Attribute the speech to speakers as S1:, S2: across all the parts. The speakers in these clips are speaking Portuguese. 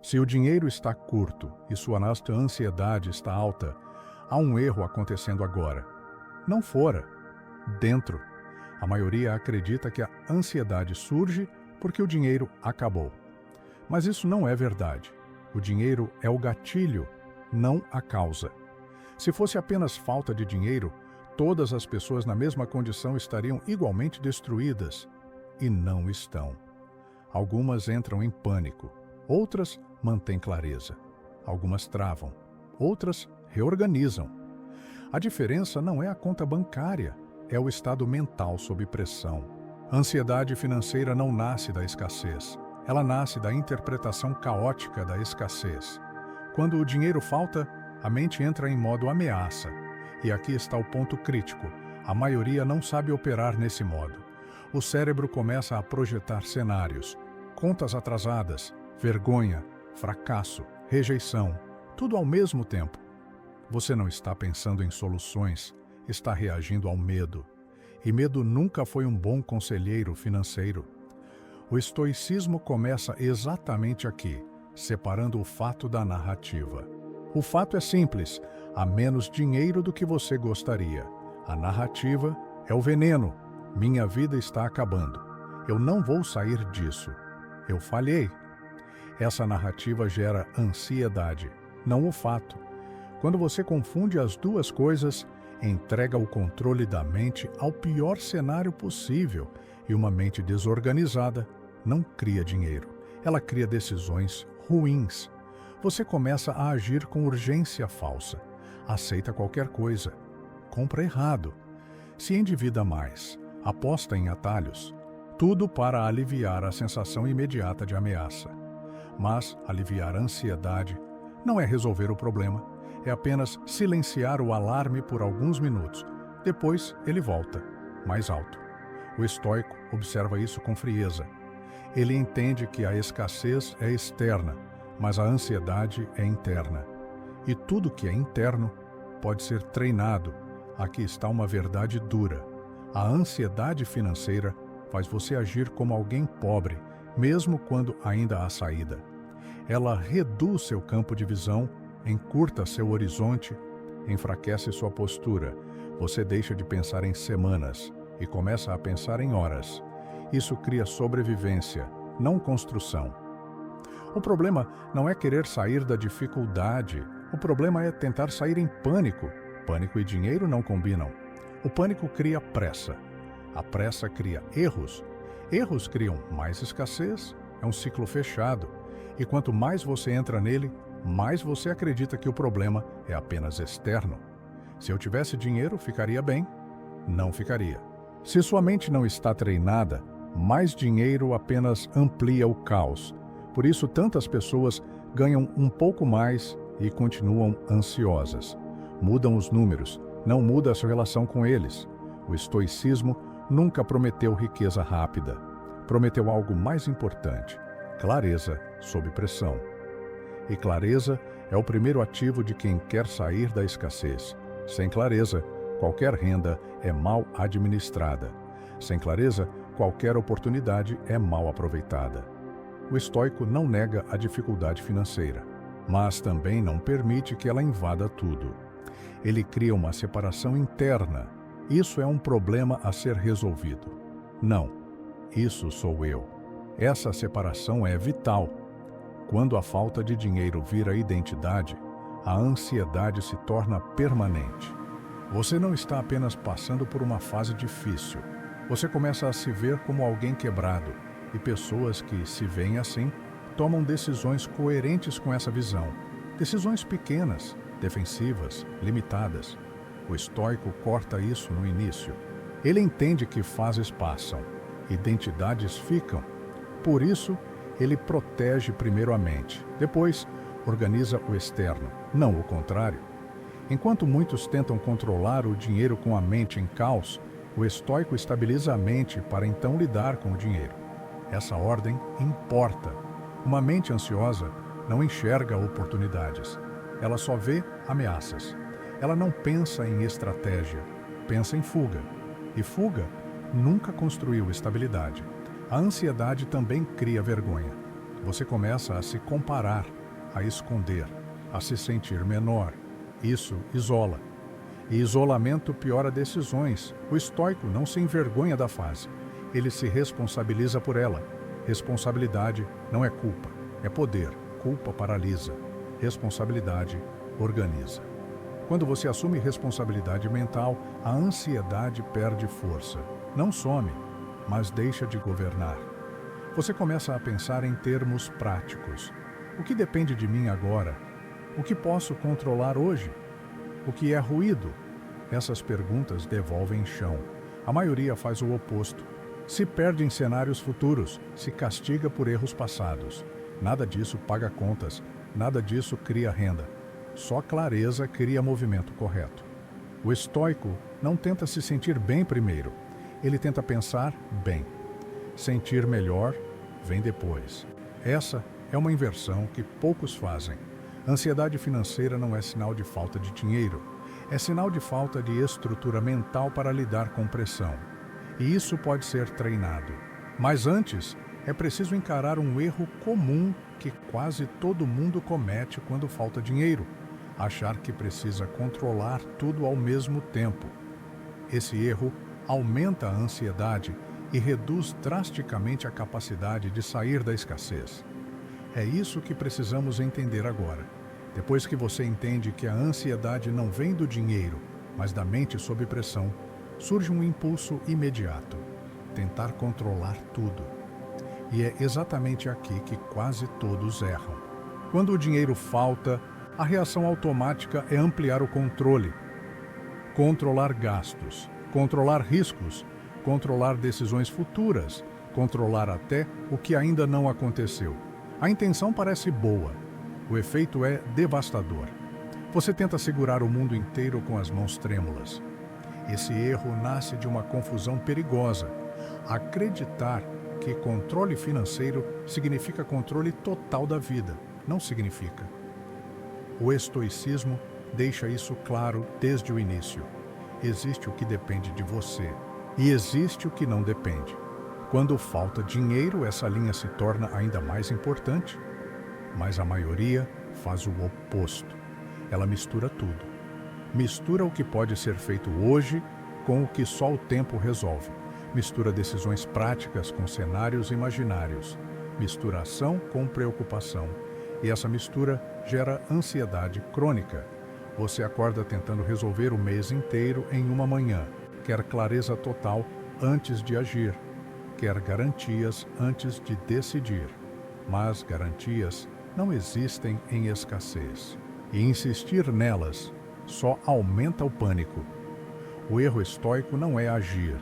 S1: Se o dinheiro está curto e sua nossa ansiedade está alta, há um erro acontecendo agora. Não fora, dentro. A maioria acredita que a ansiedade surge porque o dinheiro acabou. Mas isso não é verdade. O dinheiro é o gatilho, não a causa. Se fosse apenas falta de dinheiro, todas as pessoas na mesma condição estariam igualmente destruídas. E não estão. Algumas entram em pânico, outras mantêm clareza. Algumas travam, outras reorganizam. A diferença não é a conta bancária, é o estado mental sob pressão. A ansiedade financeira não nasce da escassez, ela nasce da interpretação caótica da escassez. Quando o dinheiro falta, a mente entra em modo ameaça. E aqui está o ponto crítico: a maioria não sabe operar nesse modo. O cérebro começa a projetar cenários, contas atrasadas, vergonha, fracasso, rejeição, tudo ao mesmo tempo. Você não está pensando em soluções, está reagindo ao medo. E medo nunca foi um bom conselheiro financeiro. O estoicismo começa exatamente aqui, separando o fato da narrativa. O fato é simples: há menos dinheiro do que você gostaria. A narrativa é o veneno. Minha vida está acabando. Eu não vou sair disso. Eu falhei. Essa narrativa gera ansiedade, não o fato. Quando você confunde as duas coisas, entrega o controle da mente ao pior cenário possível, e uma mente desorganizada não cria dinheiro. Ela cria decisões ruins. Você começa a agir com urgência falsa. Aceita qualquer coisa. Compra errado. Se endivida mais. Aposta em atalhos. Tudo para aliviar a sensação imediata de ameaça. Mas aliviar a ansiedade não é resolver o problema. É apenas silenciar o alarme por alguns minutos. Depois ele volta, mais alto. O estoico observa isso com frieza. Ele entende que a escassez é externa, mas a ansiedade é interna. E tudo que é interno pode ser treinado. Aqui está uma verdade dura. A ansiedade financeira faz você agir como alguém pobre, mesmo quando ainda há saída. Ela reduz seu campo de visão, encurta seu horizonte, enfraquece sua postura. Você deixa de pensar em semanas e começa a pensar em horas. Isso cria sobrevivência, não construção. O problema não é querer sair da dificuldade. O problema é tentar sair em pânico. Pânico e dinheiro não combinam. O pânico cria pressa. A pressa cria erros. Erros criam mais escassez. É um ciclo fechado. E quanto mais você entra nele, mais você acredita que o problema é apenas externo. Se eu tivesse dinheiro, ficaria bem? Não ficaria. Se sua mente não está treinada, mais dinheiro apenas amplia o caos. Por isso, tantas pessoas ganham um pouco mais e continuam ansiosas. Mudam os números, não muda a sua relação com eles. O estoicismo nunca prometeu riqueza rápida. Prometeu algo mais importante: clareza sob pressão. E clareza é o primeiro ativo de quem quer sair da escassez. Sem clareza, qualquer renda é mal administrada. Sem clareza, qualquer oportunidade é mal aproveitada. O estoico não nega a dificuldade financeira, mas também não permite que ela invada tudo. Ele cria uma separação interna. Isso é um problema a ser resolvido. Não, isso sou eu. Essa separação é vital. Quando a falta de dinheiro vira identidade, a ansiedade se torna permanente. Você não está apenas passando por uma fase difícil. Você começa a se ver como alguém quebrado, e pessoas que se veem assim tomam decisões coerentes com essa visão. Decisões pequenas, defensivas, limitadas. O estoico corta isso no início. Ele entende que fases passam, identidades ficam. Por isso, ele protege primeiro a mente, depois organiza o externo, não o contrário. Enquanto muitos tentam controlar o dinheiro com a mente em caos, o estoico estabiliza a mente para então lidar com o dinheiro. Essa ordem importa. Uma mente ansiosa não enxerga oportunidades. Ela só vê ameaças. Ela não pensa em estratégia, pensa em fuga. E fuga nunca construiu estabilidade. A ansiedade também cria vergonha. Você começa a se comparar, a esconder, a se sentir menor. Isso isola. E isolamento piora decisões. O estoico não se envergonha da fase. Ele se responsabiliza por ela. Responsabilidade não é culpa, é poder. Culpa paralisa. Responsabilidade organiza. Quando você assume responsabilidade mental, a ansiedade perde força. Não some, mas deixa de governar. Você começa a pensar em termos práticos. O que depende de mim agora? O que posso controlar hoje? O que é ruído? Essas perguntas devolvem chão. A maioria faz o oposto. Se perde em cenários futuros, se castiga por erros passados. Nada disso paga contas, nada disso cria renda. Só clareza cria movimento correto. O estoico não tenta se sentir bem primeiro. Ele tenta pensar bem. Sentir melhor vem depois. Essa é uma inversão que poucos fazem. Ansiedade financeira não é sinal de falta de dinheiro. É sinal de falta de estrutura mental para lidar com pressão. E isso pode ser treinado. Mas antes, é preciso encarar um erro comum que quase todo mundo comete quando falta dinheiro: achar que precisa controlar tudo ao mesmo tempo. Esse erro aumenta a ansiedade e reduz drasticamente a capacidade de sair da escassez. É isso que precisamos entender agora. Depois que você entende que a ansiedade não vem do dinheiro, mas da mente sob pressão, surge um impulso imediato: tentar controlar tudo. E é exatamente aqui que quase todos erram. Quando o dinheiro falta, a reação automática é ampliar o controle. Controlar gastos, controlar riscos, controlar decisões futuras, controlar até o que ainda não aconteceu. A intenção parece boa, o efeito é devastador. Você tenta segurar o mundo inteiro com as mãos trêmulas. Esse erro nasce de uma confusão perigosa: acreditar que controle financeiro significa controle total da vida. Não significa. O estoicismo deixa isso claro desde o início. Existe o que depende de você e existe o que não depende. Quando falta dinheiro, essa linha se torna ainda mais importante. Mas a maioria faz o oposto. Ela mistura tudo. Mistura o que pode ser feito hoje com o que só o tempo resolve. Mistura decisões práticas com cenários imaginários. Mistura ação com preocupação. E essa mistura gera ansiedade crônica. Você acorda tentando resolver o mês inteiro em uma manhã. Quer clareza total antes de agir. Quer garantias antes de decidir. Mas garantias não existem em escassez. E insistir nelas só aumenta o pânico. O erro estoico não é agir.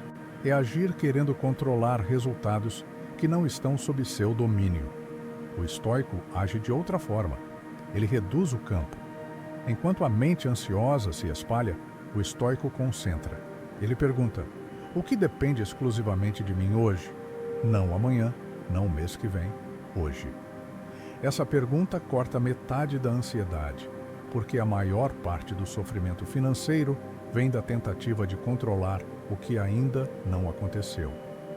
S1: É agir querendo controlar resultados que não estão sob seu domínio. O estoico age de outra forma. Ele reduz o campo. Enquanto a mente ansiosa se espalha, o estoico concentra. Ele pergunta: o que depende exclusivamente de mim hoje? Não amanhã, não o mês que vem, hoje. Essa pergunta corta metade da ansiedade, porque a maior parte do sofrimento financeiro vem da tentativa de controlar o que ainda não aconteceu.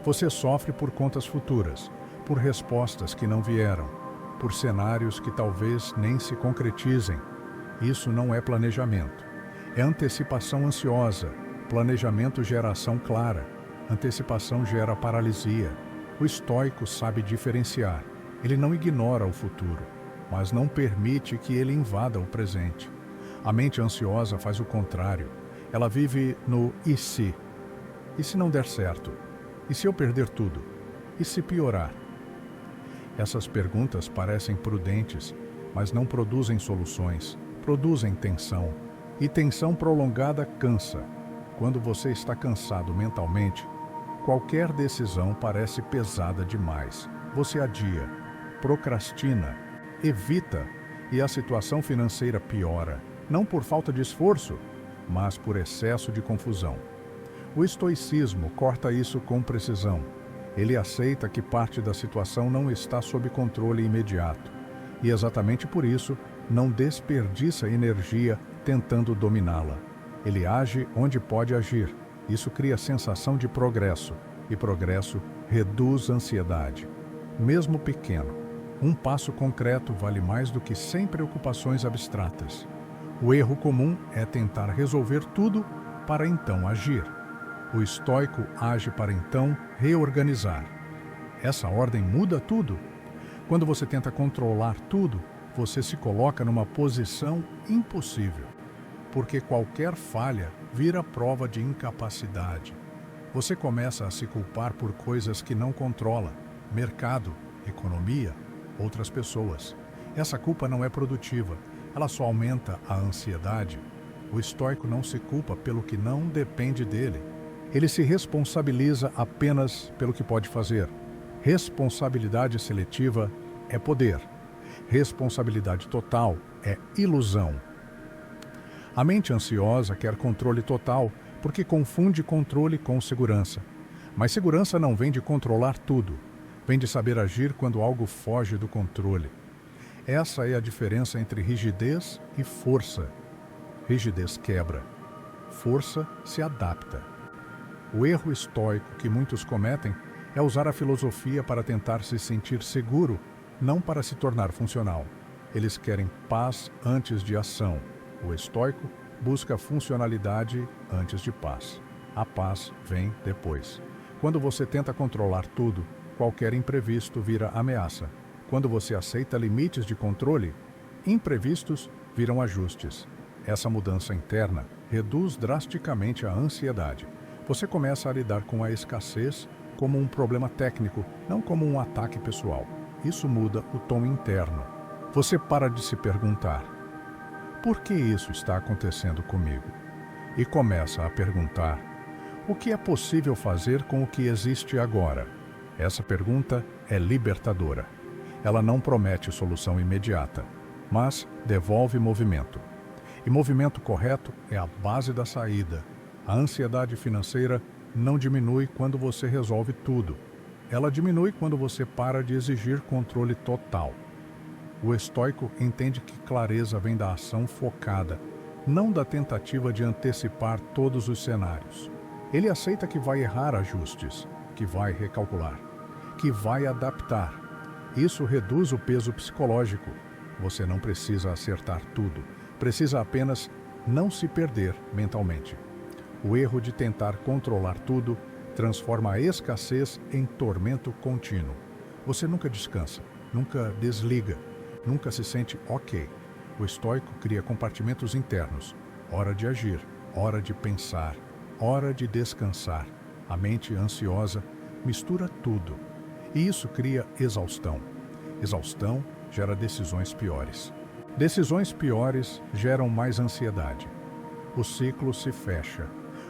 S1: Você sofre por contas futuras, por respostas que não vieram, por cenários que talvez nem se concretizem. Isso não é planejamento. É antecipação ansiosa. Planejamento gera ação clara. Antecipação gera paralisia. O estoico sabe diferenciar. Ele não ignora o futuro, mas não permite que ele invada o presente. A mente ansiosa faz o contrário. Ela vive no e se? E se não der certo? E se eu perder tudo? E se piorar? Essas perguntas parecem prudentes, mas não produzem soluções. Produzem tensão. E tensão prolongada cansa. Quando você está cansado mentalmente, qualquer decisão parece pesada demais. Você adia, procrastina, evita, e a situação financeira piora, não por falta de esforço, mas por excesso de confusão. O estoicismo corta isso com precisão. Ele aceita que parte da situação não está sob controle imediato, e exatamente por isso não desperdiça energia tentando dominá-la. Ele age onde pode agir. Isso cria sensação de progresso, e progresso reduz ansiedade, mesmo pequeno. Um passo concreto vale mais do que 100 preocupações abstratas. O erro comum é tentar resolver tudo para então agir. O estoico age para então reorganizar. Essa ordem muda tudo. Quando você tenta controlar tudo, você se coloca numa posição impossível, porque qualquer falha vira prova de incapacidade. Você começa a se culpar por coisas que não controla: mercado, economia, outras pessoas. Essa culpa não é produtiva, ela só aumenta a ansiedade. O estoico não se culpa pelo que não depende dele. Ele se responsabiliza apenas pelo que pode fazer. Responsabilidade seletiva é poder. Responsabilidade total é ilusão. A mente ansiosa quer controle total porque confunde controle com segurança. Mas segurança não vem de controlar tudo, vem de saber agir quando algo foge do controle. Essa é a diferença entre rigidez e força. Rigidez quebra, força se adapta. O erro estoico que muitos cometem é usar a filosofia para tentar se sentir seguro, não para se tornar funcional. Eles querem paz antes de ação. O estoico busca funcionalidade antes de paz. A paz vem depois. Quando você tenta controlar tudo, qualquer imprevisto vira ameaça. Quando você aceita limites de controle, imprevistos viram ajustes. Essa mudança interna reduz drasticamente a ansiedade. Você começa a lidar com a escassez como um problema técnico, não como um ataque pessoal. Isso muda o tom interno. Você para de se perguntar: por que isso está acontecendo comigo? E começa a perguntar: o que é possível fazer com o que existe agora? Essa pergunta é libertadora. Ela não promete solução imediata, mas devolve movimento. E movimento correto é a base da saída. A ansiedade financeira não diminui quando você resolve tudo. Ela diminui quando você para de exigir controle total. O estoico entende que clareza vem da ação focada, não da tentativa de antecipar todos os cenários. Ele aceita que vai errar ajustes, que vai recalcular, que vai adaptar. Isso reduz o peso psicológico. Você não precisa acertar tudo, precisa apenas não se perder mentalmente. O erro de tentar controlar tudo transforma a escassez em tormento contínuo. Você nunca descansa, nunca desliga, nunca se sente ok. O estoico cria compartimentos internos. Hora de agir, hora de pensar, hora de descansar. A mente ansiosa mistura tudo. E isso cria exaustão. Exaustão gera decisões piores. Decisões piores geram mais ansiedade. O ciclo se fecha.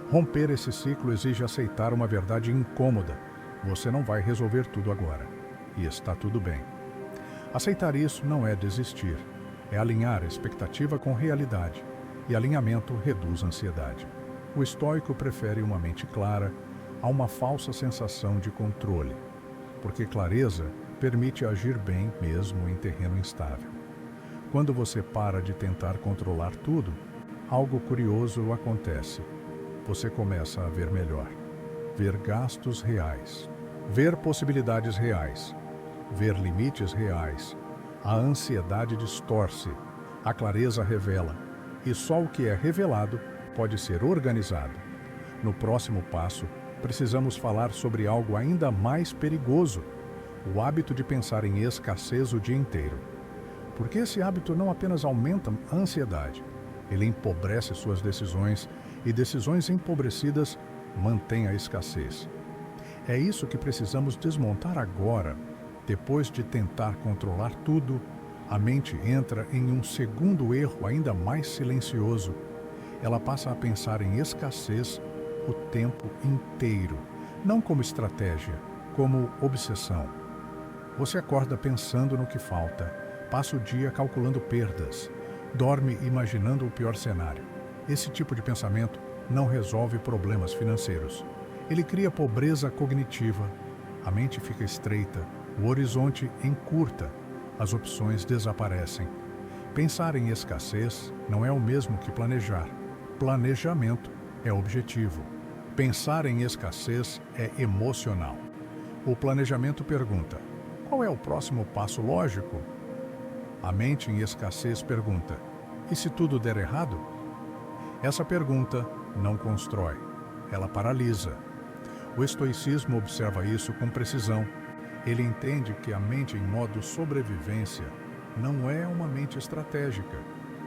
S1: Romper esse ciclo exige aceitar uma verdade incômoda. Você não vai resolver tudo agora. E está tudo bem. Aceitar isso não é desistir. É alinhar expectativa com realidade. E alinhamento reduz a ansiedade. O estoico prefere uma mente clara a uma falsa sensação de controle. Porque clareza permite agir bem mesmo em terreno instável. Quando você para de tentar controlar tudo, algo curioso acontece. Você começa a ver melhor, ver gastos reais, ver possibilidades reais, ver limites reais. A ansiedade distorce, a clareza revela, e só o que é revelado pode ser organizado. No próximo passo, precisamos falar sobre algo ainda mais perigoso: o hábito de pensar em escassez o dia inteiro. Porque esse hábito não apenas aumenta a ansiedade, ele empobrece suas decisões, e decisões empobrecidas mantêm a escassez. É isso que precisamos desmontar agora. Depois de tentar controlar tudo, a mente entra em um segundo erro ainda mais silencioso. Ela passa a pensar em escassez o tempo inteiro, não como estratégia, como obsessão. Você acorda pensando no que falta, passa o dia calculando perdas, dorme imaginando o pior cenário. Esse tipo de pensamento não resolve problemas financeiros. Ele cria pobreza cognitiva. A mente fica estreita, o horizonte encurta, as opções desaparecem. Pensar em escassez não é o mesmo que planejar. Planejamento é objetivo. Pensar em escassez é emocional. O planejamento pergunta: Qual é o próximo passo lógico? A mente em escassez pergunta: e se tudo der errado? Essa pergunta não constrói, ela paralisa. O estoicismo observa isso com precisão. Ele entende que a mente em modo sobrevivência não é uma mente estratégica,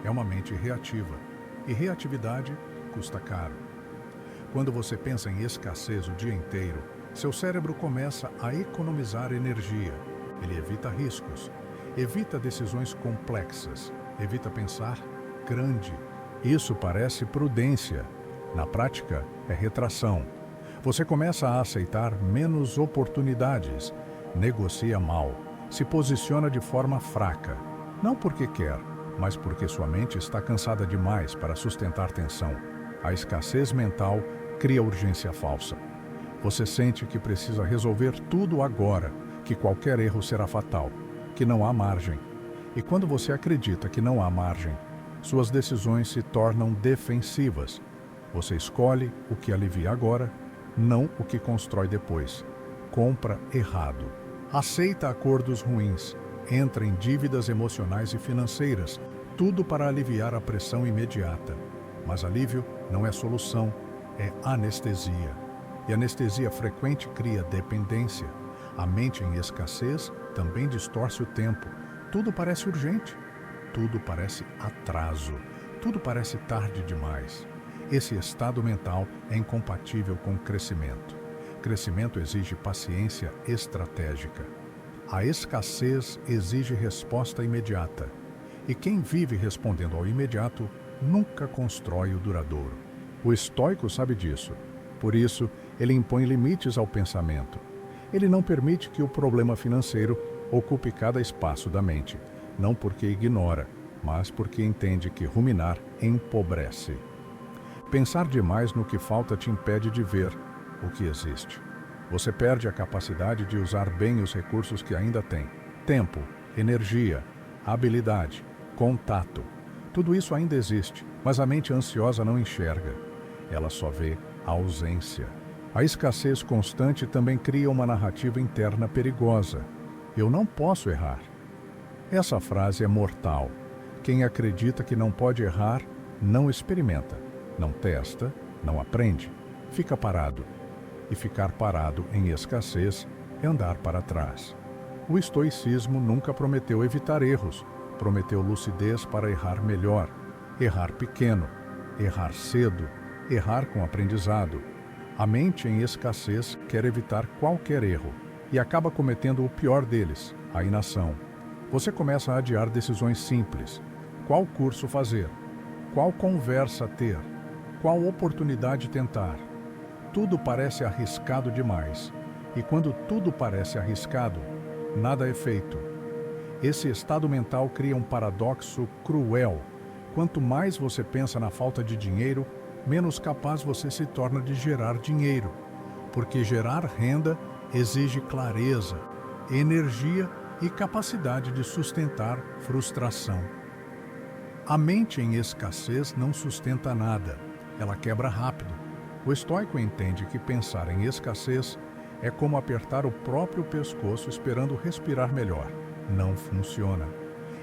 S1: é uma mente reativa. E reatividade custa caro. Quando você pensa em escassez o dia inteiro, seu cérebro começa a economizar energia. Ele evita riscos, evita decisões complexas, evita pensar grande. Isso parece prudência. Na prática, é retração. Você começa a aceitar menos oportunidades, negocia mal, se posiciona de forma fraca. Não porque quer, mas porque sua mente está cansada demais para sustentar tensão. A escassez mental cria urgência falsa. Você sente que precisa resolver tudo agora, que qualquer erro será fatal, que não há margem. E quando você acredita que não há margem, suas decisões se tornam defensivas. Você escolhe o que alivia agora, não o que constrói depois. Compra errado. Aceita acordos ruins. Entra em dívidas emocionais e financeiras, tudo para aliviar a pressão imediata. Mas alívio não é solução, é anestesia. E anestesia frequente cria dependência. A mente em escassez também distorce o tempo. Tudo parece urgente, tudo parece atraso, tudo parece tarde demais. Esse estado mental é incompatível com crescimento. Crescimento exige paciência estratégica. A escassez exige resposta imediata. E quem vive respondendo ao imediato nunca constrói o duradouro. O estoico sabe disso. Por isso, ele impõe limites ao pensamento. Ele não permite que o problema financeiro ocupe cada espaço da mente, não porque ignora, mas porque entende que ruminar empobrece. Pensar demais no que falta te impede de ver o que existe. Você perde a capacidade de usar bem os recursos que ainda tem. Tempo, energia, habilidade, contato. Tudo isso ainda existe, mas a mente ansiosa não enxerga. Ela só vê a ausência. A escassez constante também cria uma narrativa interna perigosa. Eu não posso errar. Essa frase é mortal. Quem acredita que não pode errar, não experimenta, não testa, não aprende, fica parado. E ficar parado em escassez é andar para trás. O estoicismo nunca prometeu evitar erros, prometeu lucidez para errar melhor, errar pequeno, errar cedo, errar com aprendizado. A mente em escassez quer evitar qualquer erro e acaba cometendo o pior deles, a inação. Você começa a adiar decisões simples. Qual curso fazer? Qual conversa ter? Qual oportunidade tentar? Tudo parece arriscado demais. E quando tudo parece arriscado, nada é feito. Esse estado mental cria um paradoxo cruel. Quanto mais você pensa na falta de dinheiro, menos capaz você se torna de gerar dinheiro. Porque gerar renda exige clareza, energia e capacidade de sustentar frustração. A mente em escassez não sustenta nada, ela quebra rápido. O estoico entende que pensar em escassez é como apertar o próprio pescoço esperando respirar melhor. Não funciona.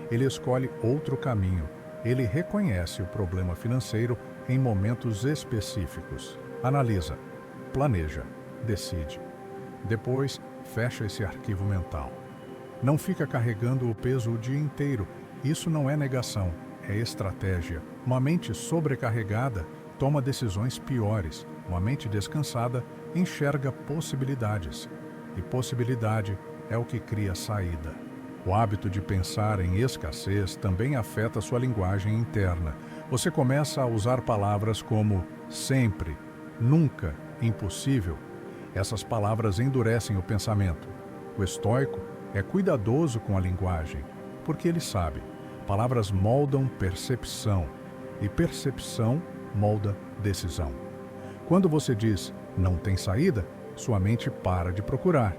S1: Ele escolhe outro caminho. Ele reconhece o problema financeiro em momentos específicos. Analisa, planeja, decide. Depois, fecha esse arquivo mental. Não fica carregando o peso o dia inteiro. Isso não é negação, é estratégia. Uma mente sobrecarregada toma decisões piores. Uma mente descansada enxerga possibilidades. E possibilidade é o que cria saída. O hábito de pensar em escassez também afeta sua linguagem interna. Você começa a usar palavras como sempre, nunca, impossível. Essas palavras endurecem o pensamento. O estoico é cuidadoso com a linguagem, porque ele sabe, palavras moldam percepção, e percepção molda decisão. Quando você diz não tem saída, sua mente para de procurar.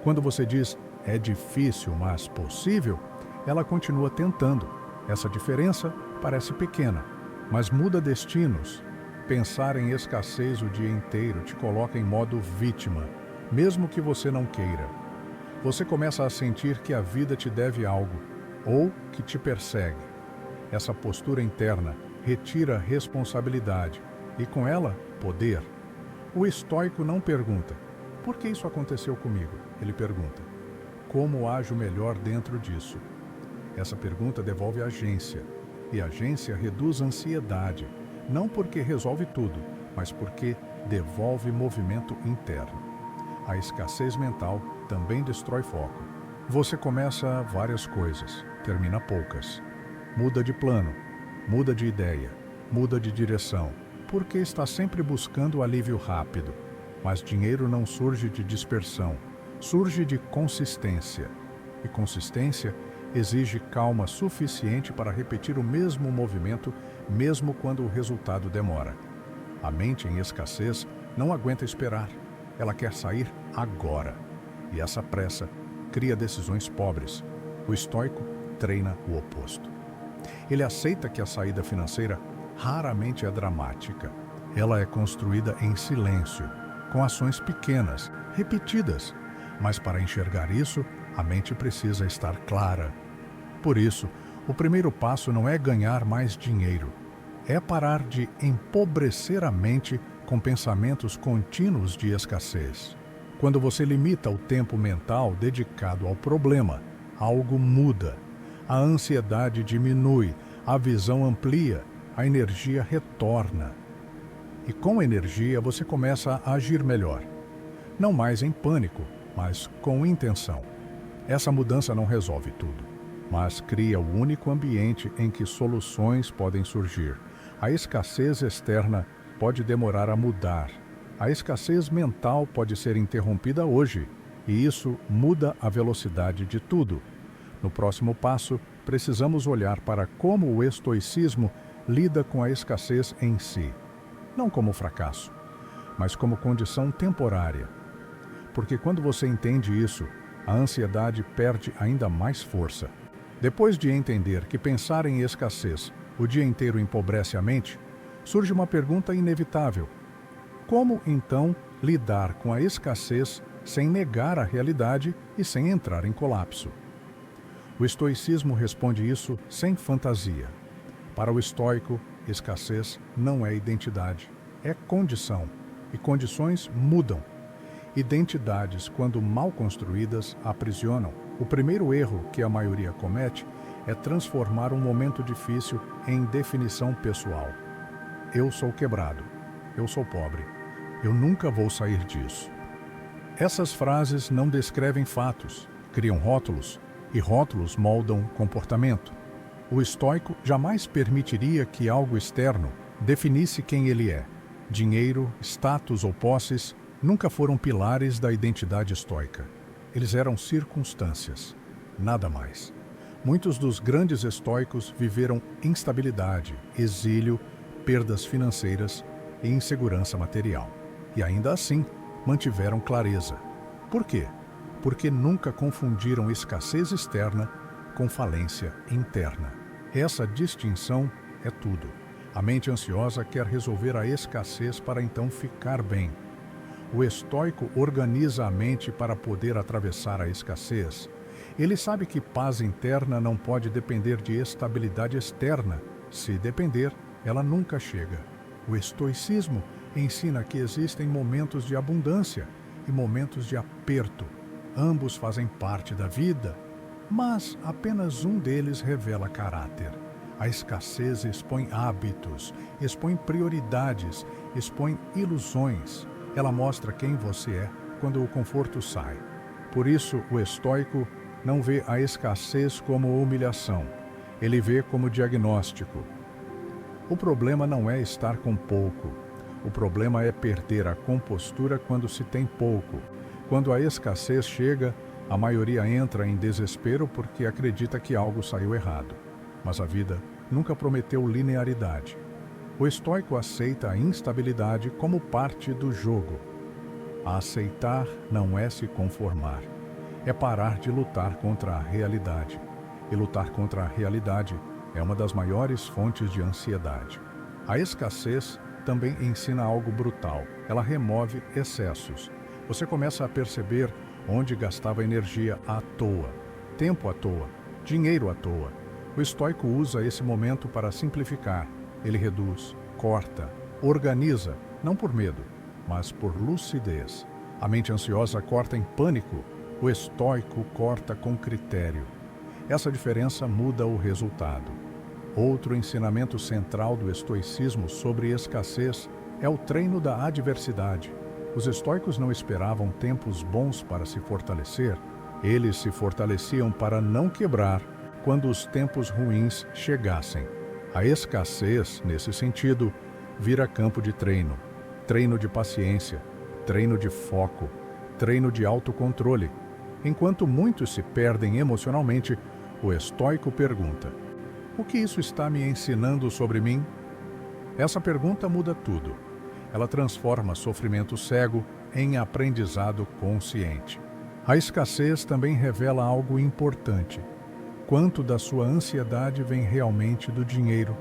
S1: Quando você diz é difícil, mas possível, ela continua tentando. Essa diferença parece pequena, mas muda destinos. Pensar em escassez o dia inteiro te coloca em modo vítima, mesmo que você não queira. Você começa a sentir que a vida te deve algo, ou que te persegue. Essa postura interna retira responsabilidade e, com ela, poder. O estoico não pergunta: por que isso aconteceu comigo? Ele pergunta: como ajo melhor dentro disso? Essa pergunta devolve agência, e a agência reduz a ansiedade, não porque resolve tudo, mas porque devolve movimento interno. A escassez mental também destrói foco. Você começa várias coisas, termina poucas. Muda de plano, muda de ideia, muda de direção, porque está sempre buscando alívio rápido. Mas dinheiro não surge de dispersão, surge de consistência. E consistência exige calma suficiente para repetir o mesmo movimento, mesmo quando o resultado demora. A mente em escassez não aguenta esperar. Ela quer sair agora. E essa pressa cria decisões pobres. O estoico treina o oposto. Ele aceita que a saída financeira raramente é dramática. Ela é construída em silêncio, com ações pequenas, repetidas. Mas para enxergar isso, a mente precisa estar clara. Por isso, o primeiro passo não é ganhar mais dinheiro. É parar de empobrecer a mente com pensamentos contínuos de escassez. Quando você limita o tempo mental dedicado ao problema, algo muda. A ansiedade diminui, a visão amplia, a energia retorna. E com energia você começa a agir melhor. Não mais em pânico, mas com intenção. Essa mudança não resolve tudo, mas cria o único ambiente em que soluções podem surgir. A escassez externa pode demorar a mudar. A escassez mental pode ser interrompida hoje, e isso muda a velocidade de tudo. No próximo passo, precisamos olhar para como o estoicismo lida com a escassez em si. Não como fracasso, mas como condição temporária. Porque quando você entende isso, a ansiedade perde ainda mais força. Depois de entender que pensar em escassez o dia inteiro empobrece a mente, surge uma pergunta inevitável: como, então, lidar com a escassez sem negar a realidade e sem entrar em colapso? O estoicismo responde isso sem fantasia. Para o estoico, escassez não é identidade, é condição, e condições mudam. Identidades, quando mal construídas, aprisionam. O primeiro erro que a maioria comete é transformar um momento difícil em definição pessoal. Eu sou quebrado, eu sou pobre, eu nunca vou sair disso. Essas frases não descrevem fatos, criam rótulos, e rótulos moldam comportamento. O estoico jamais permitiria que algo externo definisse quem ele é. Dinheiro, status ou posses nunca foram pilares da identidade estoica. Eles eram circunstâncias, nada mais. Muitos dos grandes estoicos viveram instabilidade, exílio, perdas financeiras e insegurança material. E ainda assim, mantiveram clareza. Por quê? Porque nunca confundiram escassez externa com falência interna. Essa distinção é tudo. A mente ansiosa quer resolver a escassez para então ficar bem. O estoico organiza a mente para poder atravessar a escassez. Ele sabe que paz interna não pode depender de estabilidade externa. Se depender, ela nunca chega. O estoicismo ensina que existem momentos de abundância e momentos de aperto. Ambos fazem parte da vida, mas apenas um deles revela caráter. A escassez expõe hábitos, expõe prioridades, expõe ilusões. Ela mostra quem você é quando o conforto sai. Por isso, o estoico não vê a escassez como humilhação. Ele vê como diagnóstico. O problema não é estar com pouco. O problema é perder a compostura quando se tem pouco. Quando a escassez chega, a maioria entra em desespero porque acredita que algo saiu errado. Mas a vida nunca prometeu linearidade. O estoico aceita a instabilidade como parte do jogo. A aceitar não é se conformar. É parar de lutar contra a realidade. E lutar contra a realidade é uma das maiores fontes de ansiedade. A escassez também ensina algo brutal. Ela remove excessos. Você começa a perceber onde gastava energia à toa, tempo à toa, dinheiro à toa. O estoico usa esse momento para simplificar. Ele reduz, corta, organiza, não por medo, mas por lucidez. A mente ansiosa corta em pânico, o estoico corta com critério. Essa diferença muda o resultado. Outro ensinamento central do estoicismo sobre escassez é o treino da adversidade. Os estoicos não esperavam tempos bons para se fortalecer, eles se fortaleciam para não quebrar quando os tempos ruins chegassem. A escassez, nesse sentido, vira campo de treino, treino de paciência, treino de foco, treino de autocontrole. Enquanto muitos se perdem emocionalmente, o estoico pergunta: o que isso está me ensinando sobre mim? Essa pergunta muda tudo. Ela transforma sofrimento cego em aprendizado consciente. A escassez também revela algo importante. Quanto da sua ansiedade vem realmente do dinheiro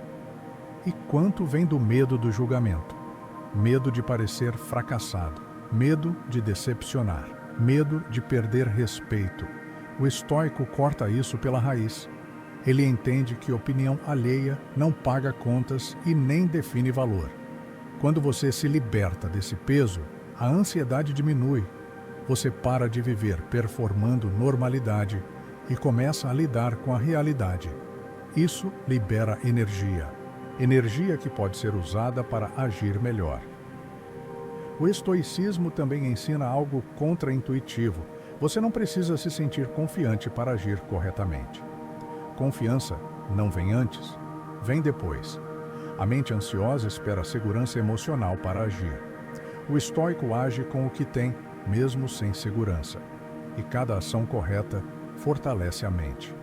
S1: e quanto vem do medo do julgamento. Medo de parecer fracassado, medo de decepcionar, medo de perder respeito. O estoico corta isso pela raiz. Ele entende que opinião alheia não paga contas e nem define valor. Quando você se liberta desse peso, a ansiedade diminui. Você para de viver performando normalidade e começa a lidar com a realidade. Isso libera energia. Energia que pode ser usada para agir melhor. O estoicismo também ensina algo contraintuitivo. Você não precisa se sentir confiante para agir corretamente. Confiança não vem antes, vem depois. A mente ansiosa espera segurança emocional para agir. O estoico age com o que tem, mesmo sem segurança. E cada ação correta fortalece a mente.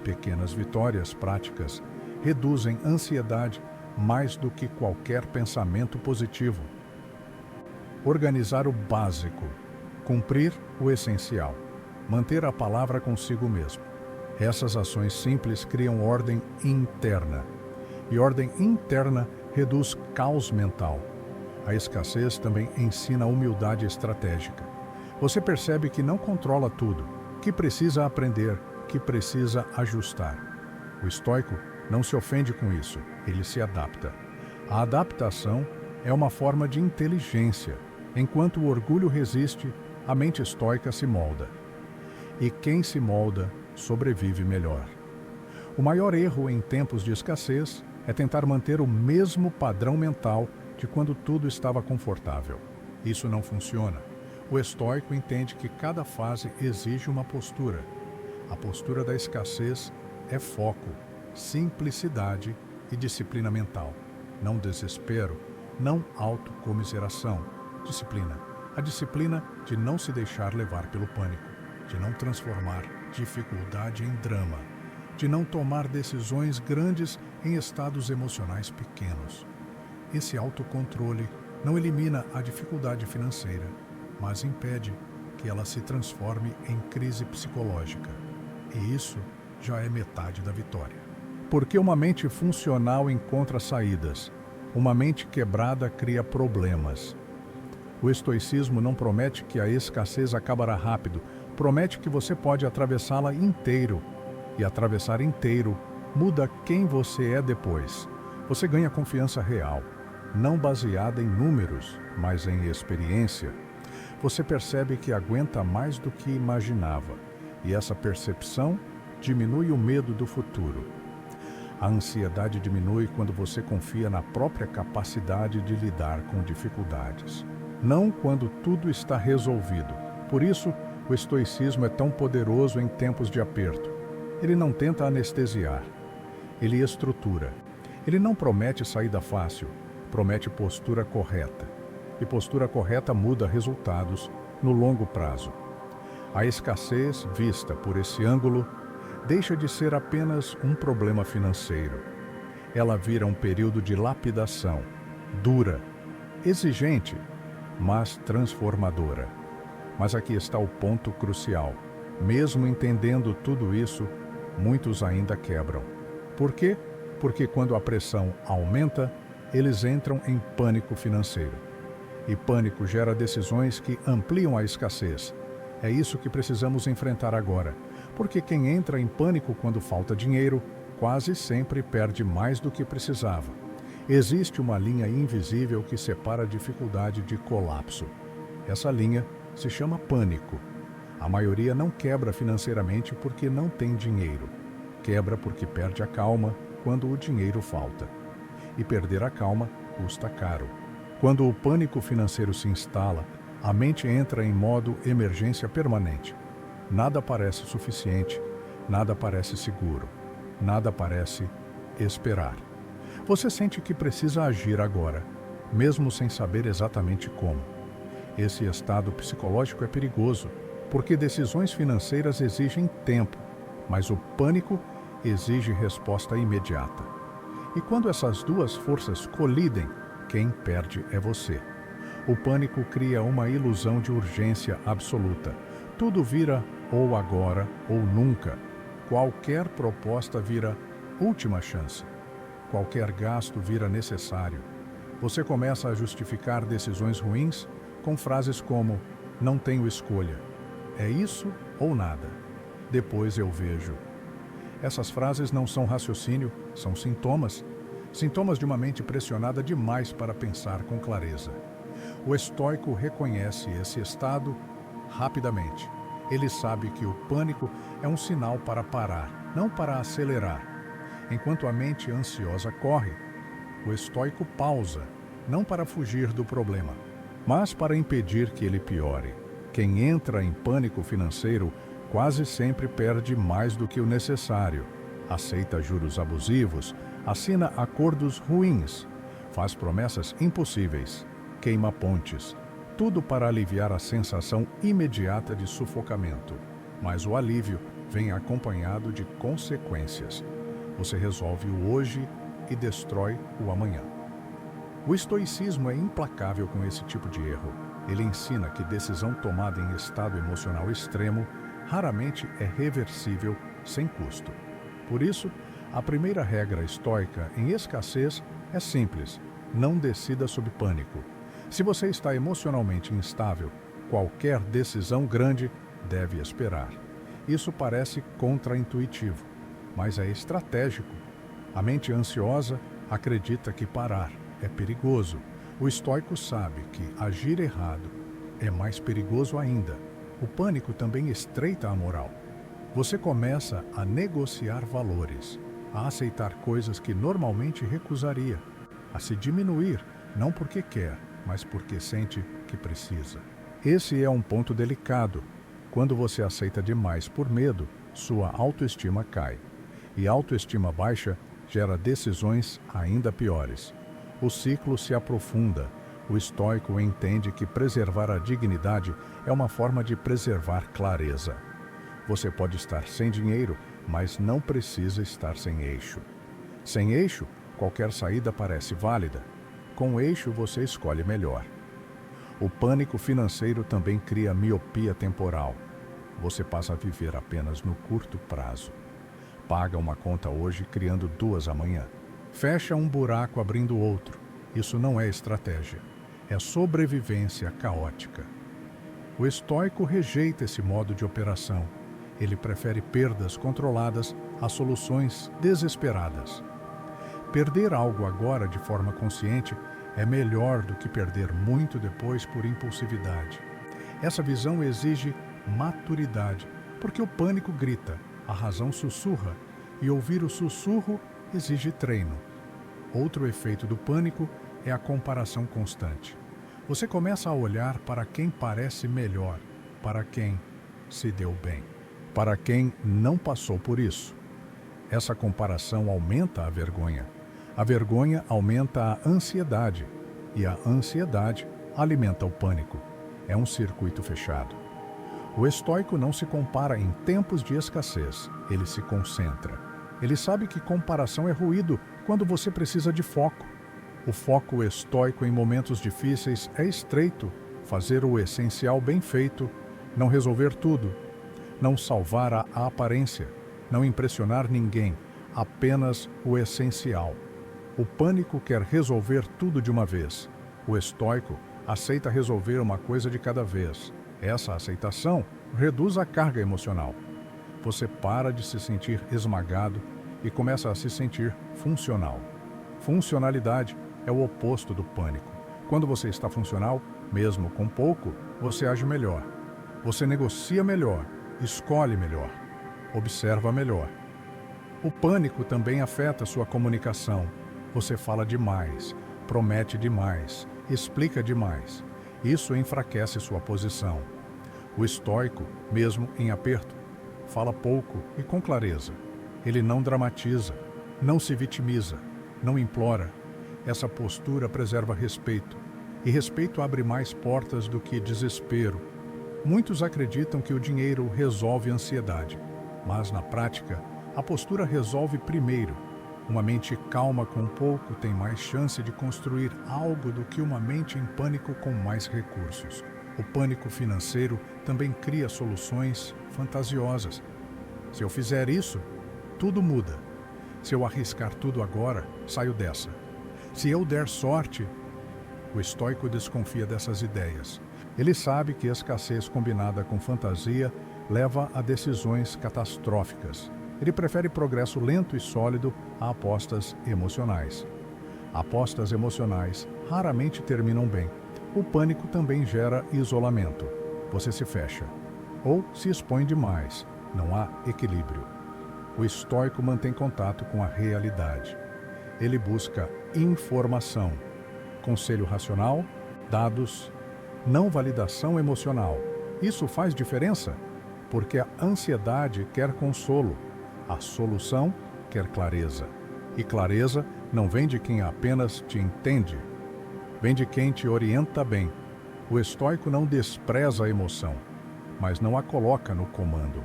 S1: Pequenas vitórias práticas reduzem ansiedade mais do que qualquer pensamento positivo. Organizar o básico, cumprir o essencial, manter a palavra consigo mesmo. Essas ações simples criam ordem interna. E ordem interna reduz caos mental. A escassez também ensina humildade estratégica. Você percebe que não controla tudo, que precisa aprender, que precisa ajustar. O estoico não se ofende com isso, ele se adapta. A adaptação é uma forma de inteligência. Enquanto o orgulho resiste, a mente estoica se molda. E quem se molda, sobrevive melhor. O maior erro em tempos de escassez é tentar manter o mesmo padrão mental de quando tudo estava confortável. Isso não funciona. O estoico entende que cada fase exige uma postura. A postura da escassez é foco, simplicidade e disciplina mental. Não desespero, não autocomiseração. Disciplina. A disciplina de não se deixar levar pelo pânico, de não transformar dificuldade em drama, de não tomar decisões grandes em estados emocionais pequenos. Esse autocontrole não elimina a dificuldade financeira, mas impede que ela se transforme em crise psicológica. E isso já é metade da vitória. Porque uma mente funcional encontra saídas. Uma mente quebrada cria problemas. O estoicismo não promete que a escassez acabará rápido, promete que você pode atravessá-la inteiro. E atravessar inteiro muda quem você é depois. Você ganha confiança real, não baseada em números, mas em experiência. Você percebe que aguenta mais do que imaginava, e essa percepção diminui o medo do futuro. A ansiedade diminui quando você confia na própria capacidade de lidar com dificuldades, não quando tudo está resolvido. Por isso, o estoicismo é tão poderoso em tempos de aperto. Ele não tenta anestesiar, ele estrutura. Ele não promete saída fácil, promete postura correta. E postura correta muda resultados no longo prazo. A escassez, vista por esse ângulo, deixa de ser apenas um problema financeiro. Ela vira um período de lapidação, dura, exigente, mas transformadora. Mas aqui está o ponto crucial. Mesmo entendendo tudo isso, muitos ainda quebram. Por quê? Porque quando a pressão aumenta, eles entram em pânico financeiro. E pânico gera decisões que ampliam a escassez. É isso que precisamos enfrentar agora, porque quem entra em pânico quando falta dinheiro quase sempre perde mais do que precisava. Existe uma linha invisível que separa a dificuldade de colapso. Essa linha se chama pânico. A maioria não quebra financeiramente porque não tem dinheiro. Quebra porque perde a calma quando o dinheiro falta. E perder a calma custa caro. Quando o pânico financeiro se instala, a mente entra em modo emergência permanente. Nada parece suficiente, nada parece seguro, nada parece esperar. Você sente que precisa agir agora, mesmo sem saber exatamente como. Esse estado psicológico é perigoso, porque decisões financeiras exigem tempo, mas o pânico exige resposta imediata. E quando essas duas forças colidem, quem perde é você. O pânico cria uma ilusão de urgência absoluta. Tudo vira ou agora ou nunca. Qualquer proposta vira última chance. Qualquer gasto vira necessário. Você começa a justificar decisões ruins com frases como: não tenho escolha, é isso ou nada, depois eu vejo. Essas frases não são raciocínio, são sintomas. Sintomas de uma mente pressionada demais para pensar com clareza. O estoico reconhece esse estado rapidamente. Ele sabe que o pânico é um sinal para parar, não para acelerar. Enquanto a mente ansiosa corre, o estoico pausa, não para fugir do problema, mas para impedir que ele piore. Quem entra em pânico financeiro quase sempre perde mais do que o necessário. Aceita juros abusivos, assina acordos ruins, faz promessas impossíveis, queima pontes, tudo para aliviar a sensação imediata de sufocamento. Mas o alívio vem acompanhado de consequências. Você resolve o hoje e destrói o amanhã. O estoicismo é implacável com esse tipo de erro. Ele ensina que decisão tomada em estado emocional extremo raramente é reversível sem custo. Por isso, a primeira regra estoica em escassez é simples: não decida sob pânico. Se você está emocionalmente instável, qualquer decisão grande deve esperar. Isso parece contraintuitivo, mas é estratégico. A mente ansiosa acredita que parar é perigoso. O estoico sabe que agir errado é mais perigoso ainda. O pânico também estreita a moral. Você começa a negociar valores, a aceitar coisas que normalmente recusaria, a se diminuir, não porque quer, mas porque sente que precisa. Esse é um ponto delicado. Quando você aceita demais por medo, sua autoestima cai. E autoestima baixa gera decisões ainda piores. O ciclo se aprofunda. O estoico entende que preservar a dignidade é uma forma de preservar clareza. Você pode estar sem dinheiro, mas não precisa estar sem eixo. Sem eixo, qualquer saída parece válida. Com eixo, você escolhe melhor. O pânico financeiro também cria miopia temporal. Você passa a viver apenas no curto prazo. Paga uma conta hoje, criando duas amanhã. Fecha um buraco abrindo outro. Isso não é estratégia. É sobrevivência caótica. O estoico rejeita esse modo de operação. Ele prefere perdas controladas a soluções desesperadas. Perder algo agora de forma consciente é melhor do que perder muito depois por impulsividade. Essa visão exige maturidade, porque o pânico grita, a razão sussurra, e ouvir o sussurro exige treino. Outro efeito do pânico é a comparação constante. Você começa a olhar para quem parece melhor, para quem se deu bem, para quem não passou por isso. Essa comparação aumenta a vergonha. A vergonha aumenta a ansiedade, e a ansiedade alimenta o pânico. É um circuito fechado. O estoico não se compara em tempos de escassez, ele se concentra. Ele sabe que comparação é ruído quando você precisa de foco. O foco estoico em momentos difíceis é estreito, fazer o essencial bem feito, não resolver tudo, não salvar a aparência, não impressionar ninguém, apenas o essencial. O pânico quer resolver tudo de uma vez. O estoico aceita resolver uma coisa de cada vez. Essa aceitação reduz a carga emocional. Você para de se sentir esmagado e começa a se sentir funcional. Funcionalidade é o oposto do pânico. Quando você está funcional, mesmo com pouco, você age melhor. Você negocia melhor, escolhe melhor, observa melhor. O pânico também afeta sua comunicação. Você fala demais, promete demais, explica demais. Isso enfraquece sua posição. O estoico, mesmo em aperto, fala pouco e com clareza. Ele não dramatiza, não se vitimiza, não implora. Essa postura preserva respeito, e respeito abre mais portas do que desespero. Muitos acreditam que o dinheiro resolve a ansiedade, mas na prática, a postura resolve primeiro. Uma mente calma com pouco tem mais chance de construir algo do que uma mente em pânico com mais recursos. O pânico financeiro também cria soluções fantasiosas. Se eu fizer isso, tudo muda. Se eu arriscar tudo agora, saio dessa. Se eu der sorte, o estoico desconfia dessas ideias. Ele sabe que a escassez combinada com fantasia leva a decisões catastróficas. Ele prefere progresso lento e sólido a apostas emocionais. Apostas emocionais raramente terminam bem. O pânico também gera isolamento. Você se fecha ou se expõe demais. Não há equilíbrio. O estoico mantém contato com a realidade. Ele busca informação, conselho racional, dados, não validação emocional. Isso faz diferença, porque a ansiedade quer consolo, a solução quer clareza. E clareza não vem de quem apenas te entende, vem de quem te orienta bem. O estoico não despreza a emoção, mas não a coloca no comando.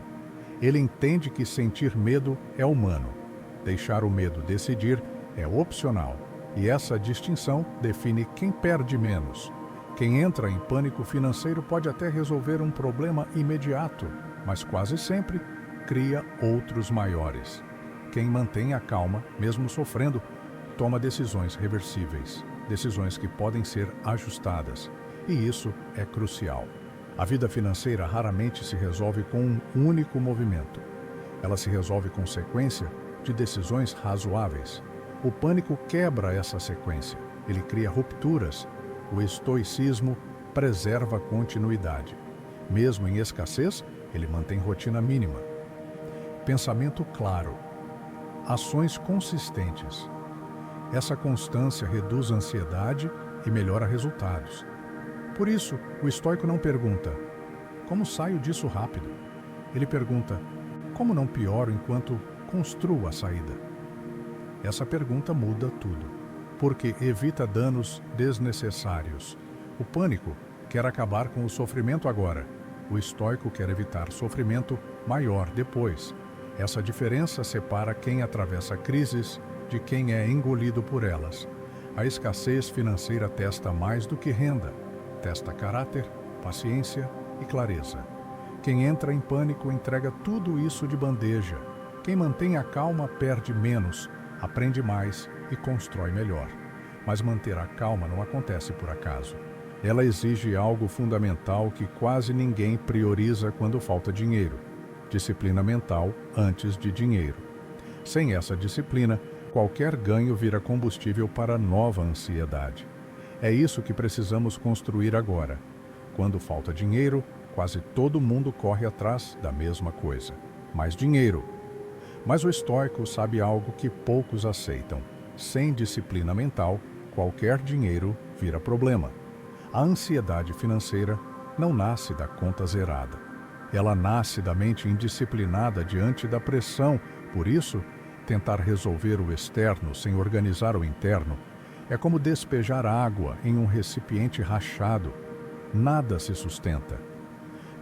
S1: Ele entende que sentir medo é humano. Deixar o medo decidir é opcional. E essa distinção define quem perde menos. Quem entra em pânico financeiro pode até resolver um problema imediato, mas quase sempre cria outros maiores. Quem mantém a calma, mesmo sofrendo, toma decisões reversíveis, decisões que podem ser ajustadas. E isso é crucial. A vida financeira raramente se resolve com um único movimento. Ela se resolve com sequência de decisões razoáveis. O pânico quebra essa sequência. Ele cria rupturas. O estoicismo preserva a continuidade. Mesmo em escassez, ele mantém rotina mínima. Pensamento claro. Ações consistentes. Essa constância reduz a ansiedade e melhora resultados. Por isso, o estoico não pergunta: como saio disso rápido? Ele pergunta: como não pioro enquanto construo a saída? Essa pergunta muda tudo, porque evita danos desnecessários. O pânico quer acabar com o sofrimento agora. O estoico quer evitar sofrimento maior depois. Essa diferença separa quem atravessa crises de quem é engolido por elas. A escassez financeira testa mais do que renda. Testa caráter, paciência e clareza. Quem entra em pânico entrega tudo isso de bandeja. Quem mantém a calma perde menos, aprende mais e constrói melhor. Mas manter a calma não acontece por acaso. Ela exige algo fundamental que quase ninguém prioriza quando falta dinheiro: disciplina mental antes de dinheiro. Sem essa disciplina, qualquer ganho vira combustível para nova ansiedade. É isso que precisamos construir agora. Quando falta dinheiro, quase todo mundo corre atrás da mesma coisa: mais dinheiro. Mas o estoico sabe algo que poucos aceitam: sem disciplina mental, qualquer dinheiro vira problema. A ansiedade financeira não nasce da conta zerada. Ela nasce da mente indisciplinada diante da pressão. Por isso, tentar resolver o externo sem organizar o interno é como despejar água em um recipiente rachado. Nada se sustenta.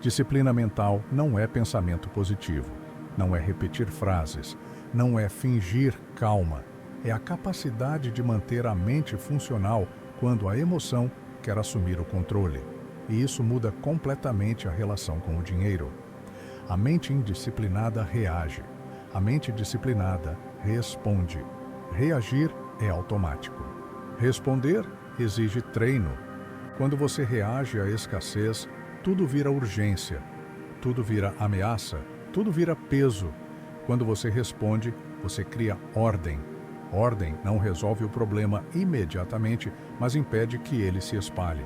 S1: Disciplina mental não é pensamento positivo, não é repetir frases, não é fingir calma. É a capacidade de manter a mente funcional quando a emoção quer assumir o controle. E isso muda completamente a relação com o dinheiro. A mente indisciplinada reage. A mente disciplinada responde. Reagir é automático. Responder exige treino. Quando você reage à escassez, tudo vira urgência. tudo vira ameaça, tudo vira peso. Quando você responde, você cria ordem. Ordem não resolve o problema imediatamente, mas impede que ele se espalhe.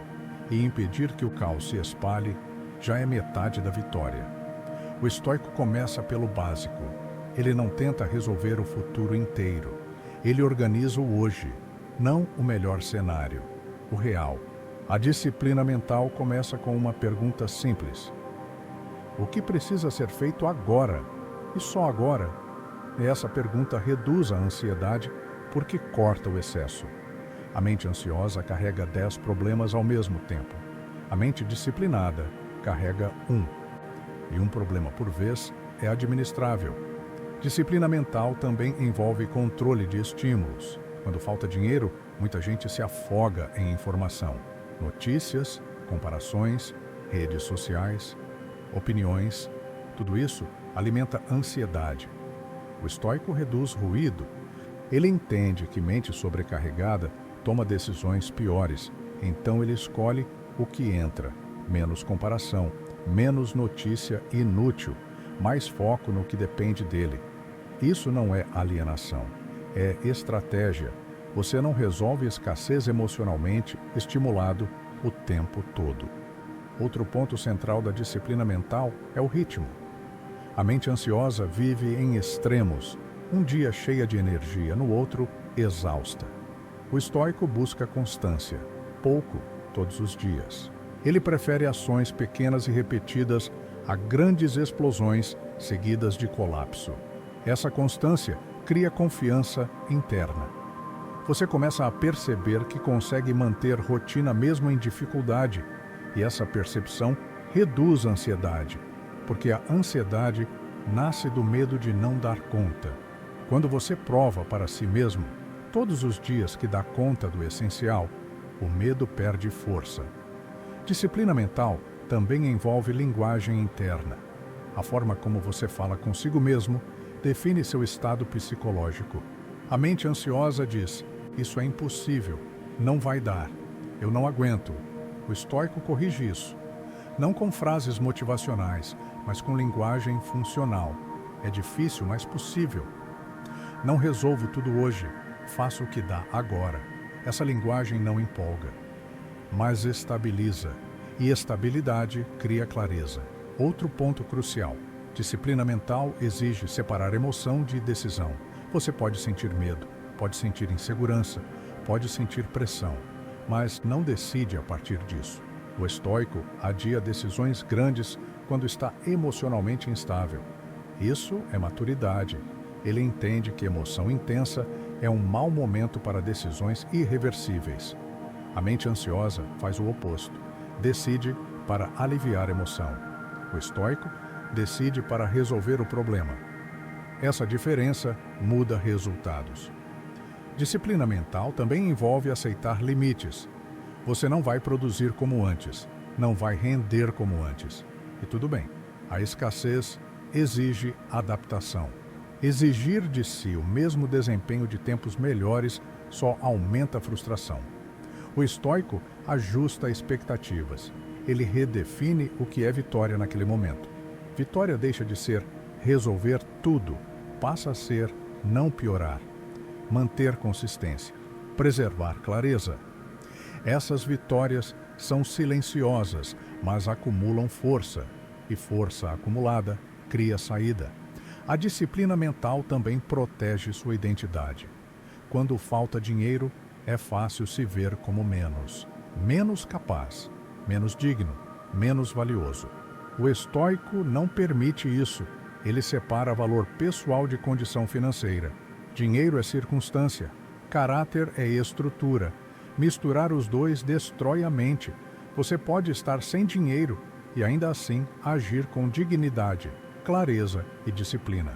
S1: E impedir que o caos se espalhe já é metade da vitória. O estoico começa pelo básico. Ele não tenta resolver o futuro inteiro. Ele organiza o hoje, não o melhor cenário, o real. A disciplina mental começa com uma pergunta simples: o que precisa ser feito agora? E só agora? Essa pergunta reduz a ansiedade porque corta o excesso. A mente ansiosa carrega 10 problemas ao mesmo tempo. A mente disciplinada carrega um. E um problema por vez é administrável. Disciplina mental também envolve controle de estímulos. Quando falta dinheiro, muita gente se afoga em informação. Notícias, comparações, redes sociais, opiniões, tudo isso alimenta ansiedade. O estoico reduz ruído. Ele entende que mente sobrecarregada toma decisões piores, então ele escolhe o que entra, menos comparação, menos notícia inútil, mais foco no que depende dele. Isso não é alienação, é estratégia. Você não resolve escassez emocionalmente estimulado o tempo todo. Outro ponto central da disciplina mental é o ritmo. A mente ansiosa vive em extremos, um dia cheia de energia, no outro exausta. O estoico busca constância, pouco todos os dias. Ele prefere ações pequenas e repetidas a grandes explosões seguidas de colapso. Essa constância cria confiança interna. Você começa a perceber que consegue manter rotina mesmo em dificuldade, e essa percepção reduz a ansiedade, porque a ansiedade nasce do medo de não dar conta. Quando você prova para si mesmo, todos os dias, que dá conta do essencial, o medo perde força. Disciplina mental também envolve linguagem interna. A forma como você fala consigo mesmo define seu estado psicológico. A mente ansiosa diz: isso é impossível, não vai dar, eu não aguento. O estoico corrige isso. Não com frases motivacionais, mas com linguagem funcional. É difícil, mas possível. Não resolvo tudo hoje, faço o que dá agora. Essa linguagem não empolga, mas estabiliza. E estabilidade cria clareza. Outro ponto crucial: disciplina mental exige separar emoção de decisão. Você pode sentir medo, pode sentir insegurança, pode sentir pressão, mas não decide a partir disso. O estoico adia decisões grandes quando está emocionalmente instável. Isso é maturidade. Ele entende que emoção intensa é um mau momento para decisões irreversíveis. A mente ansiosa faz o oposto. Decide para aliviar a emoção. O estoico decide para resolver o problema. Essa diferença muda resultados. Disciplina mental também envolve aceitar limites. Você não vai produzir como antes, não vai render como antes. E tudo bem, a escassez exige adaptação. Exigir de si o mesmo desempenho de tempos melhores só aumenta a frustração. O estoico ajusta expectativas. Ele redefine o que é vitória naquele momento. Vitória deixa de ser resolver tudo, passa a ser não piorar, manter consistência, preservar clareza. Essas vitórias são silenciosas, mas acumulam força, e força acumulada cria saída. A disciplina mental também protege sua identidade. Quando falta dinheiro, é fácil se ver como menos capaz, menos digno, menos valioso. O estoico não permite isso. Ele separa valor pessoal de condição financeira. Dinheiro é circunstância, caráter é estrutura. Misturar os dois destrói a mente. Você pode estar sem dinheiro e ainda assim agir com dignidade, clareza e disciplina.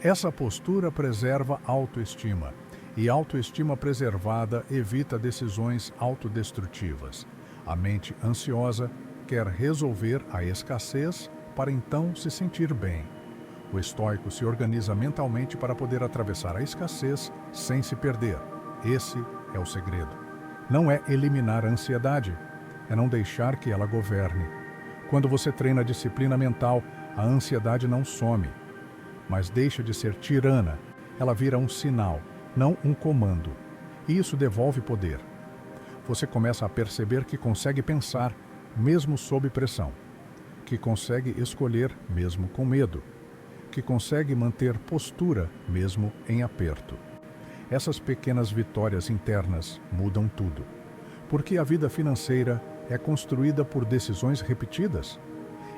S1: Essa postura preserva a autoestima, e autoestima preservada evita decisões autodestrutivas. A mente ansiosa quer resolver a escassez para então se sentir bem. O estoico se organiza mentalmente para poder atravessar a escassez sem se perder. Esse é o segredo. Não é eliminar a ansiedade, é não deixar que ela governe. Quando você treina a disciplina mental, a ansiedade não some, mas deixa de ser tirana. Ela vira um sinal, não um comando. E isso devolve poder. Você começa a perceber que consegue pensar, mesmo sob pressão. Que consegue escolher, mesmo com medo. Que consegue manter postura, mesmo em aperto. Essas pequenas vitórias internas mudam tudo. Porque a vida financeira é construída por decisões repetidas.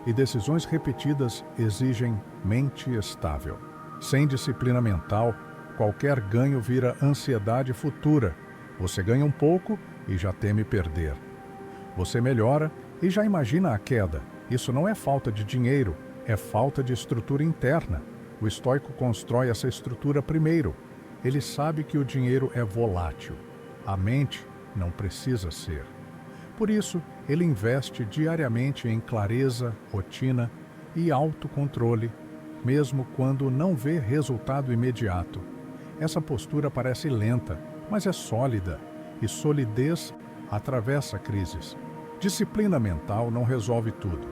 S1: E decisões repetidas exigem mente estável. Sem disciplina mental, qualquer ganho vira ansiedade futura. Você ganha um pouco e já teme perder. Você melhora e já imagina a queda. Isso não é falta de dinheiro, é falta de estrutura interna. O estoico constrói essa estrutura primeiro. Ele sabe que o dinheiro é volátil. A mente não precisa ser. Por isso, ele investe diariamente em clareza, rotina e autocontrole, mesmo quando não vê resultado imediato. Essa postura parece lenta, mas é sólida, e solidez atravessa crises. Disciplina mental não resolve tudo,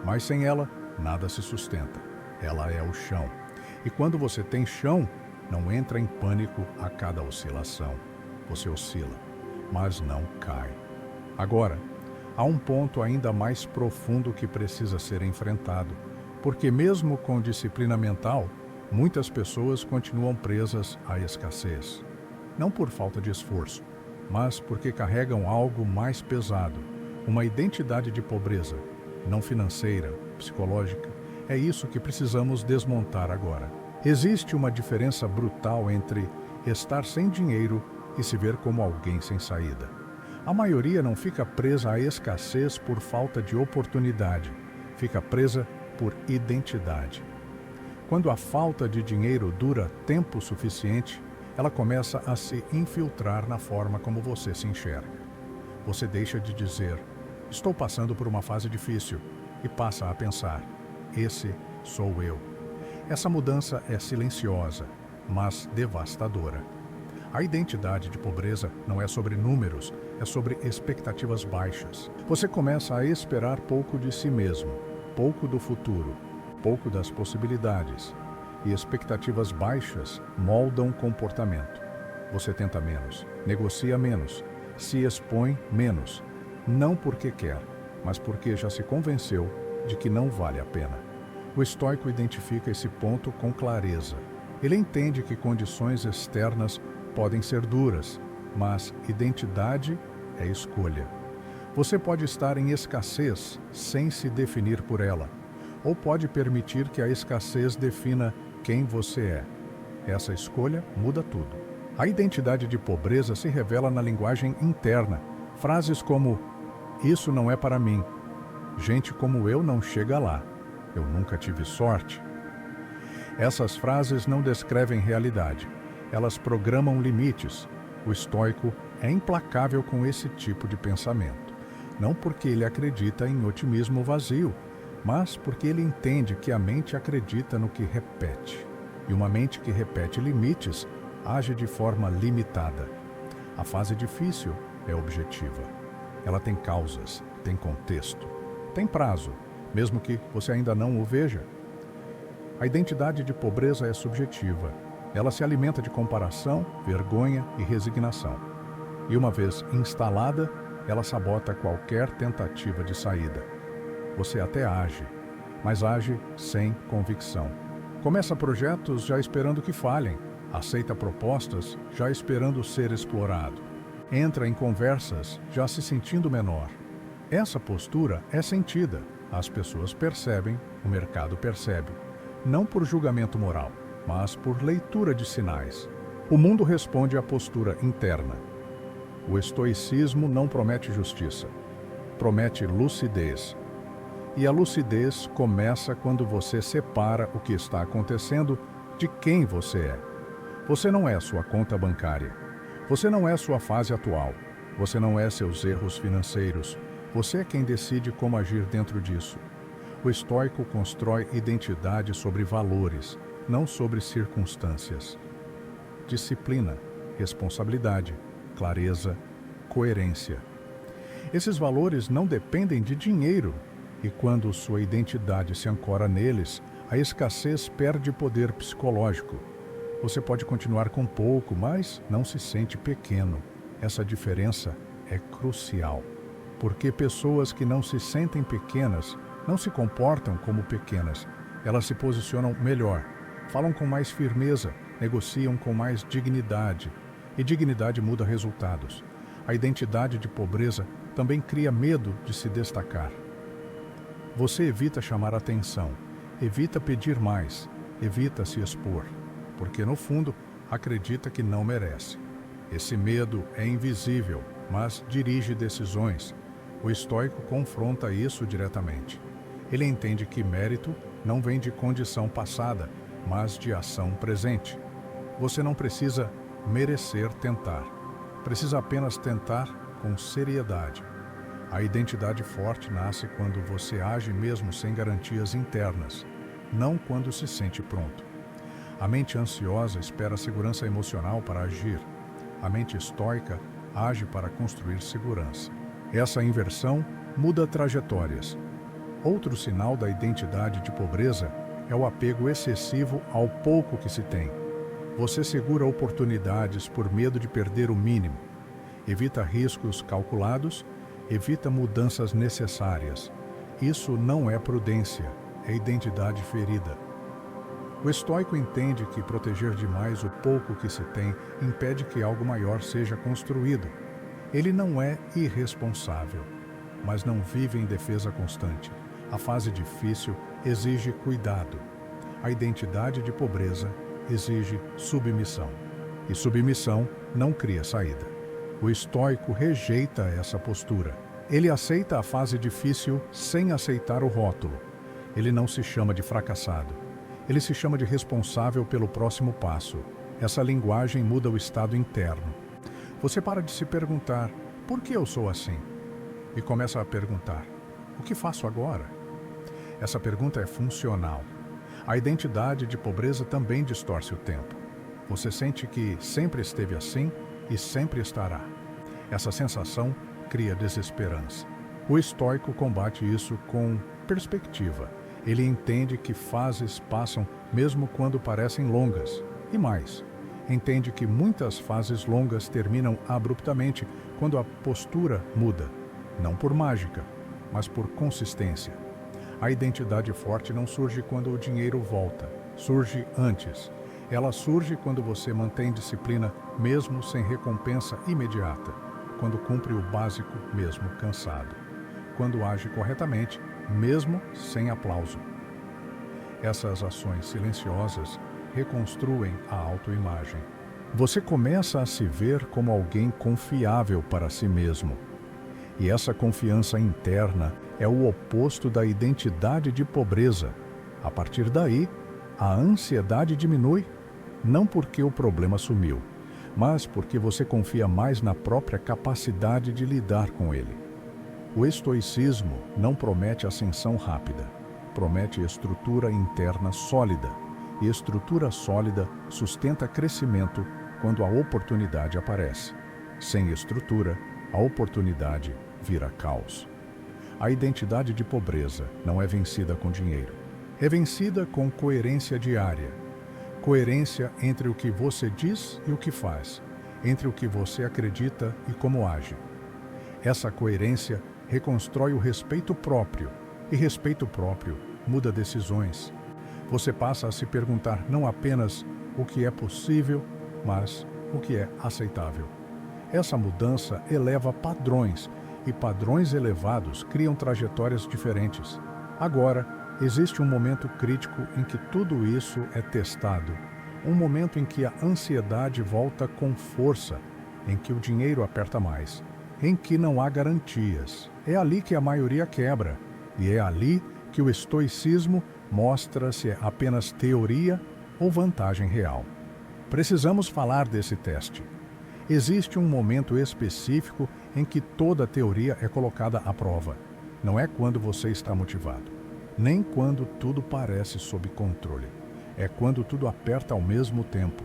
S1: mas sem ela, nada se sustenta. Ela é o chão. E quando você tem chão, não entra em pânico a cada oscilação. Você oscila, mas não cai. Agora, há um ponto ainda mais profundo que precisa ser enfrentado, porque mesmo com disciplina mental, muitas pessoas continuam presas à escassez. Não por falta de esforço, mas porque carregam algo mais pesado, uma identidade de pobreza, não financeira, psicológica. É isso que precisamos desmontar agora. Existe uma diferença brutal entre estar sem dinheiro e se ver como alguém sem saída. A maioria não fica presa à escassez por falta de oportunidade, fica presa por identidade. Quando a falta de dinheiro dura tempo suficiente, ela começa a se infiltrar na forma como você se enxerga. Você deixa de dizer, estou passando por uma fase difícil, e passa a pensar, esse sou eu. Essa mudança é silenciosa, mas devastadora. A identidade de pobreza não é sobre números, é sobre expectativas baixas. Você começa a esperar pouco de si mesmo, pouco do futuro, pouco das possibilidades. E expectativas baixas moldam comportamento. Você tenta menos, negocia menos, se expõe menos, não porque quer, mas porque já se convenceu de que não vale a pena. O estoico identifica esse ponto com clareza. Ele entende que condições externas podem ser duras, mas identidade é escolha. Você pode estar em escassez sem se definir por ela, ou pode permitir que a escassez defina quem você é. Essa escolha muda tudo. A identidade de pobreza se revela na linguagem interna. Frases como, isso não é para mim. Gente como eu não chega lá. Eu nunca tive sorte. Essas frases não descrevem realidade. Elas programam limites. O estoico é implacável com esse tipo de pensamento. Não porque ele acredita em otimismo vazio, mas porque ele entende que a mente acredita no que repete. E uma mente que repete limites age de forma limitada. A fase difícil é objetiva. Ela tem causas, tem contexto, tem prazo, mesmo que você ainda não o veja. A identidade de pobreza é subjetiva. Ela se alimenta de comparação, vergonha e resignação. E uma vez instalada, ela sabota qualquer tentativa de saída. Você até age, mas age sem convicção. Começa projetos já esperando que falhem. Aceita propostas já esperando ser explorado. Entra em conversas já se sentindo menor. Essa postura é sentida. As pessoas percebem, o mercado percebe. Não por julgamento moral, mas por leitura de sinais. O mundo responde à postura interna. O estoicismo não promete justiça, promete lucidez. E a lucidez começa quando você separa o que está acontecendo de quem você é. Você não é sua conta bancária. Você não é sua fase atual. Você não é seus erros financeiros. Você é quem decide como agir dentro disso. O estoico constrói identidade sobre valores, não sobre circunstâncias. Disciplina, responsabilidade, clareza, coerência. Esses valores não dependem de dinheiro. E quando sua identidade se ancora neles, a escassez perde poder psicológico. Você pode continuar com pouco, mas não se sente pequeno. Essa diferença é crucial, porque pessoas que não se sentem pequenas não se comportam como pequenas. Elas se posicionam melhor, falam com mais firmeza, negociam com mais dignidade. E dignidade muda resultados. A identidade de pobreza também cria medo de se destacar. Você evita chamar atenção, evita pedir mais, evita se expor, porque no fundo acredita que não merece. Esse medo é invisível, mas dirige decisões. O estoico confronta isso diretamente. Ele entende que mérito não vem de condição passada, mas de ação presente. Você não precisa merecer tentar. Precisa apenas tentar com seriedade. A identidade forte nasce quando você age mesmo sem garantias internas, não quando se sente pronto. A mente ansiosa espera segurança emocional para agir. A mente estoica age para construir segurança. Essa inversão muda trajetórias. Outro sinal da identidade de pobreza é o apego excessivo ao pouco que se tem. Você segura oportunidades por medo de perder o mínimo. Evita riscos calculados, evita mudanças necessárias. Isso não é prudência, é identidade ferida. O estoico entende que proteger demais o pouco que se tem impede que algo maior seja construído. Ele não é irresponsável, mas não vive em defesa constante. A fase difícil exige cuidado. A identidade de pobreza exige submissão. E submissão não cria saída. O estoico rejeita essa postura. Ele aceita a fase difícil sem aceitar o rótulo. Ele não se chama de fracassado. Ele se chama de responsável pelo próximo passo. Essa linguagem muda o estado interno. Você para de se perguntar, por que eu sou assim? E começa a perguntar, o que faço agora? Essa pergunta é funcional. A identidade de pobreza também distorce o tempo. Você sente que sempre esteve assim e sempre estará. Essa sensação cria desesperança. O estoico combate isso com perspectiva. Ele entende que fases passam mesmo quando parecem longas. E mais, entende que muitas fases longas terminam abruptamente quando a postura muda. Não por mágica, mas por consistência. A identidade forte não surge quando o dinheiro volta, surge antes. Ela surge quando você mantém disciplina mesmo sem recompensa imediata, quando cumpre o básico mesmo cansado, quando age corretamente mesmo sem aplauso. Essas ações silenciosas reconstruem a autoimagem. Você começa a se ver como alguém confiável para si mesmo. E essa confiança interna é o oposto da identidade de pobreza. A partir daí, a ansiedade diminui, não porque o problema sumiu, mas porque você confia mais na própria capacidade de lidar com ele. O estoicismo não promete ascensão rápida, promete estrutura interna sólida, e estrutura sólida sustenta crescimento quando a oportunidade aparece. Sem estrutura, a oportunidade vira caos. A identidade de pobreza não é vencida com dinheiro. É vencida com coerência diária. Coerência entre o que você diz e o que faz, entre o que você acredita e como age. Essa coerência reconstrói o respeito próprio, e respeito próprio muda decisões. Você passa a se perguntar não apenas o que é possível, mas o que é aceitável. Essa mudança eleva padrões, e padrões elevados criam trajetórias diferentes. Agora, existe um momento crítico em que tudo isso é testado, um momento em que a ansiedade volta com força, em que o dinheiro aperta mais, em que não há garantias. É ali que a maioria quebra, e é ali que o estoicismo mostra se é apenas teoria ou vantagem real. Precisamos falar desse teste. Existe um momento específico em que toda teoria é colocada à prova. Não é quando você está motivado, nem quando tudo parece sob controle. É quando tudo aperta ao mesmo tempo.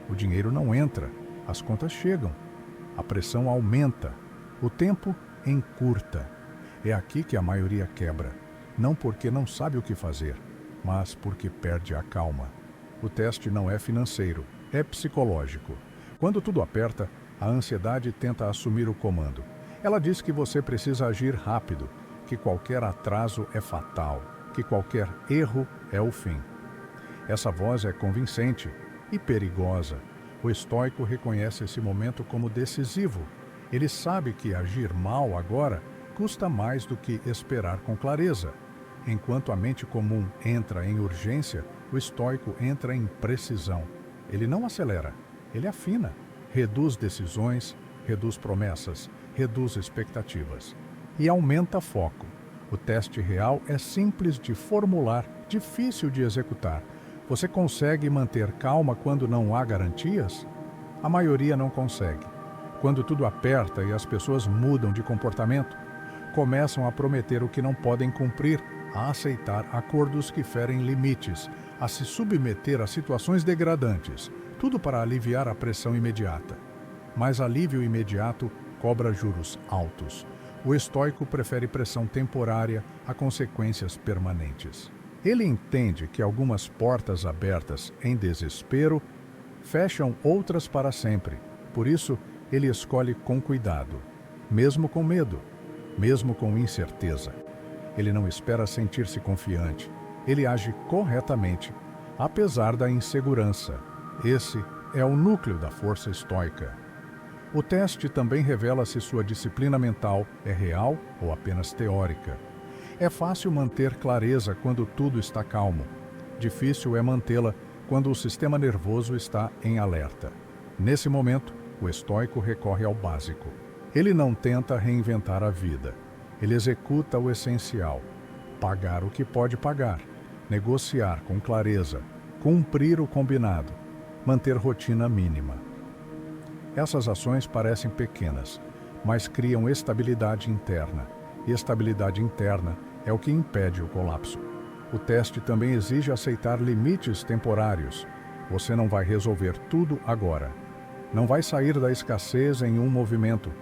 S1: O dinheiro não entra, as contas chegam, a pressão aumenta, o tempo encurta. É aqui que a maioria quebra. não porque não sabe o que fazer, mas porque perde a calma. O teste não é financeiro, é psicológico. Quando tudo aperta, a ansiedade tenta assumir o comando. Ela diz que você precisa agir rápido, que qualquer atraso é fatal, que qualquer erro é o fim. Essa voz é convincente e perigosa. O estoico reconhece esse momento como decisivo. Ele sabe que agir mal agora custa mais do que esperar com clareza. Enquanto a mente comum entra em urgência, o estoico entra em precisão. Ele não acelera, ele afina, reduz decisões, reduz promessas, reduz expectativas e aumenta foco. O teste real é simples de formular, difícil de executar. Você consegue manter calma quando não há garantias? A maioria não consegue. Quando tudo aperta e as pessoas mudam de comportamento, começam a prometer o que não podem cumprir, a aceitar acordos que ferem limites, a se submeter a situações degradantes, tudo para aliviar a pressão imediata. Mas alívio imediato cobra juros altos. O estoico prefere pressão temporária a consequências permanentes. Ele entende que algumas portas abertas em desespero fecham outras para sempre. Por isso, ele escolhe com cuidado, mesmo com medo, mesmo com incerteza. Ele não espera sentir-se confiante. Ele age corretamente, apesar da insegurança. Esse é o núcleo da força estoica. O teste também revela se sua disciplina mental é real ou apenas teórica. É fácil manter clareza quando tudo está calmo. Difícil é mantê-la quando o sistema nervoso está em alerta. Nesse momento, o estoico recorre ao básico. Ele não tenta reinventar a vida. Ele executa o essencial: pagar o que pode pagar, negociar com clareza, cumprir o combinado, manter rotina mínima. Essas ações parecem pequenas, mas criam estabilidade interna. E estabilidade interna é o que impede o colapso. O teste também exige aceitar limites temporários. Você não vai resolver tudo agora. Não vai sair da escassez em um movimento.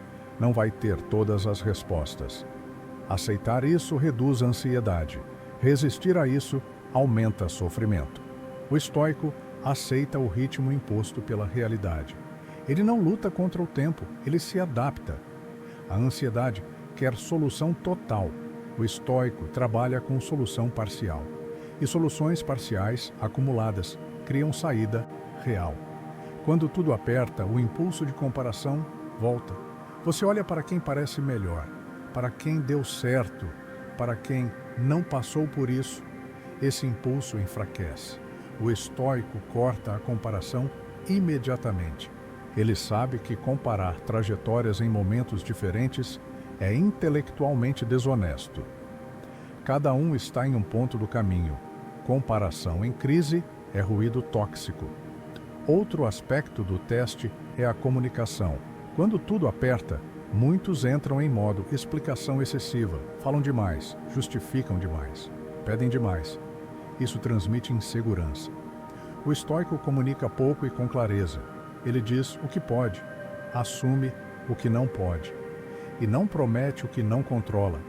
S1: Não vai ter todas as respostas. Aceitar isso reduz a ansiedade. Resistir a isso aumenta sofrimento. O estoico aceita o ritmo imposto pela realidade. Ele não luta contra o tempo, ele se adapta. A ansiedade quer solução total. O estoico trabalha com solução parcial. E soluções parciais, acumuladas, criam saída real. Quando tudo aperta, o impulso de comparação volta. Você olha para quem parece melhor, para quem deu certo, para quem não passou por isso. Esse impulso enfraquece. O estoico corta a comparação imediatamente. Ele sabe que comparar trajetórias em momentos diferentes é intelectualmente desonesto. Cada um está em um ponto do caminho. Comparação em crise é ruído tóxico. Outro aspecto do teste é a comunicação. Quando tudo aperta, muitos entram em modo explicação excessiva, falam demais, justificam demais, pedem demais. Isso transmite insegurança. O estoico comunica pouco e com clareza. Ele diz o que pode, assume o que não pode e não promete o que não controla.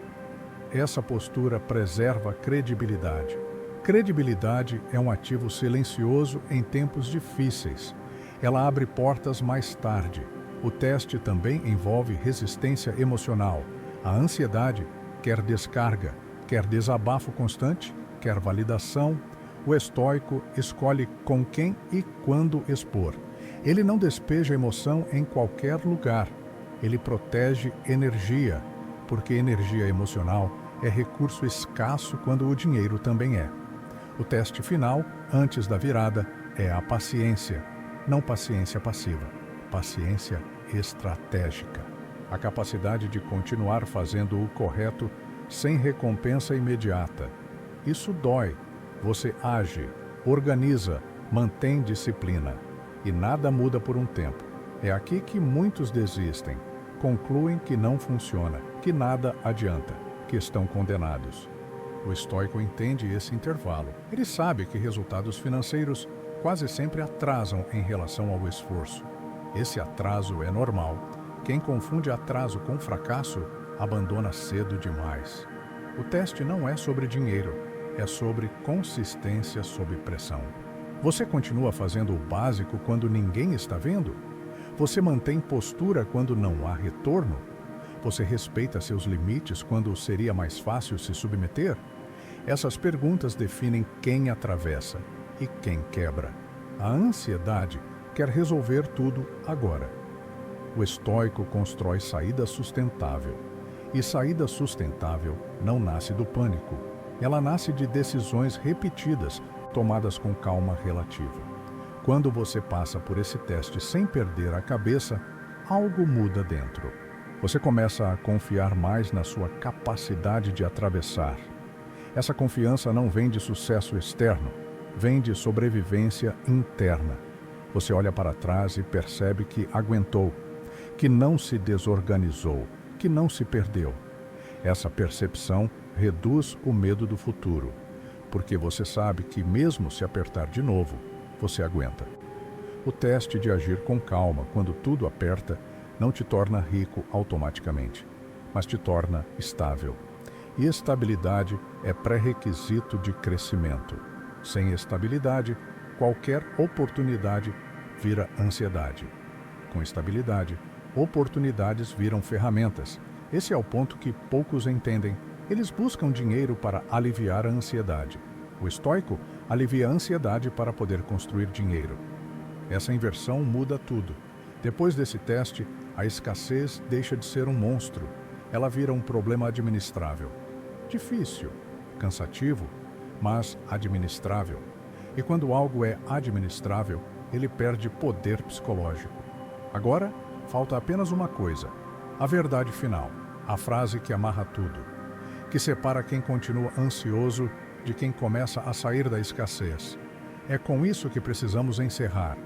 S1: Essa postura preserva credibilidade. Credibilidade é um ativo silencioso em tempos difíceis. Ela abre portas mais tarde. O teste também envolve resistência emocional. A ansiedade quer descarga, quer desabafo constante, quer validação. O estoico escolhe com quem e quando expor. Ele não despeja emoção em qualquer lugar. Ele protege energia, porque energia emocional é recurso escasso quando o dinheiro também é. O teste final, antes da virada, é a paciência, não paciência passiva, paciência estratégica. A capacidade de continuar fazendo o correto sem recompensa imediata. Isso dói. Você age, organiza, mantém disciplina. E nada muda por um tempo. É aqui que muitos desistem, concluem que não funciona, que nada adianta, que estão condenados. O estoico entende esse intervalo. Ele sabe que resultados financeiros quase sempre atrasam em relação ao esforço. Esse atraso é normal. Quem confunde atraso com fracasso abandona cedo demais. O teste não é sobre dinheiro, é sobre consistência sob pressão. Você continua fazendo o básico quando ninguém está vendo? Você mantém postura quando não há retorno? Você respeita seus limites quando seria mais fácil se submeter? Essas perguntas definem quem atravessa e quem quebra. A ansiedade quer resolver tudo agora. O estoico constrói saída sustentável. E saída sustentável não nasce do pânico. Ela nasce de decisões repetidas, tomadas com calma relativa. Quando você passa por esse teste sem perder a cabeça, algo muda dentro. Você começa a confiar mais na sua capacidade de atravessar. Essa confiança não vem de sucesso externo, vem de sobrevivência interna. Você olha para trás e percebe que aguentou, que não se desorganizou, que não se perdeu. Essa percepção reduz o medo do futuro, porque você sabe que mesmo se apertar de novo, você aguenta. O teste de agir com calma quando tudo aperta não te torna rico automaticamente, mas te torna estável. E estabilidade é pré-requisito de crescimento. Sem estabilidade, qualquer oportunidade vira ansiedade. Com estabilidade, oportunidades viram ferramentas. Esse é o ponto que poucos entendem. Eles buscam dinheiro para aliviar a ansiedade. O estoico alivia a ansiedade para poder construir dinheiro. Essa inversão muda tudo. Depois desse teste, a escassez deixa de ser um monstro. Ela vira um problema administrável. Difícil, cansativo, mas administrável. E quando algo é administrável, ele perde poder psicológico. Agora, falta apenas uma coisa: a verdade final, a frase que amarra tudo, que separa quem continua ansioso de quem começa a sair da escassez. É com isso que precisamos encerrar.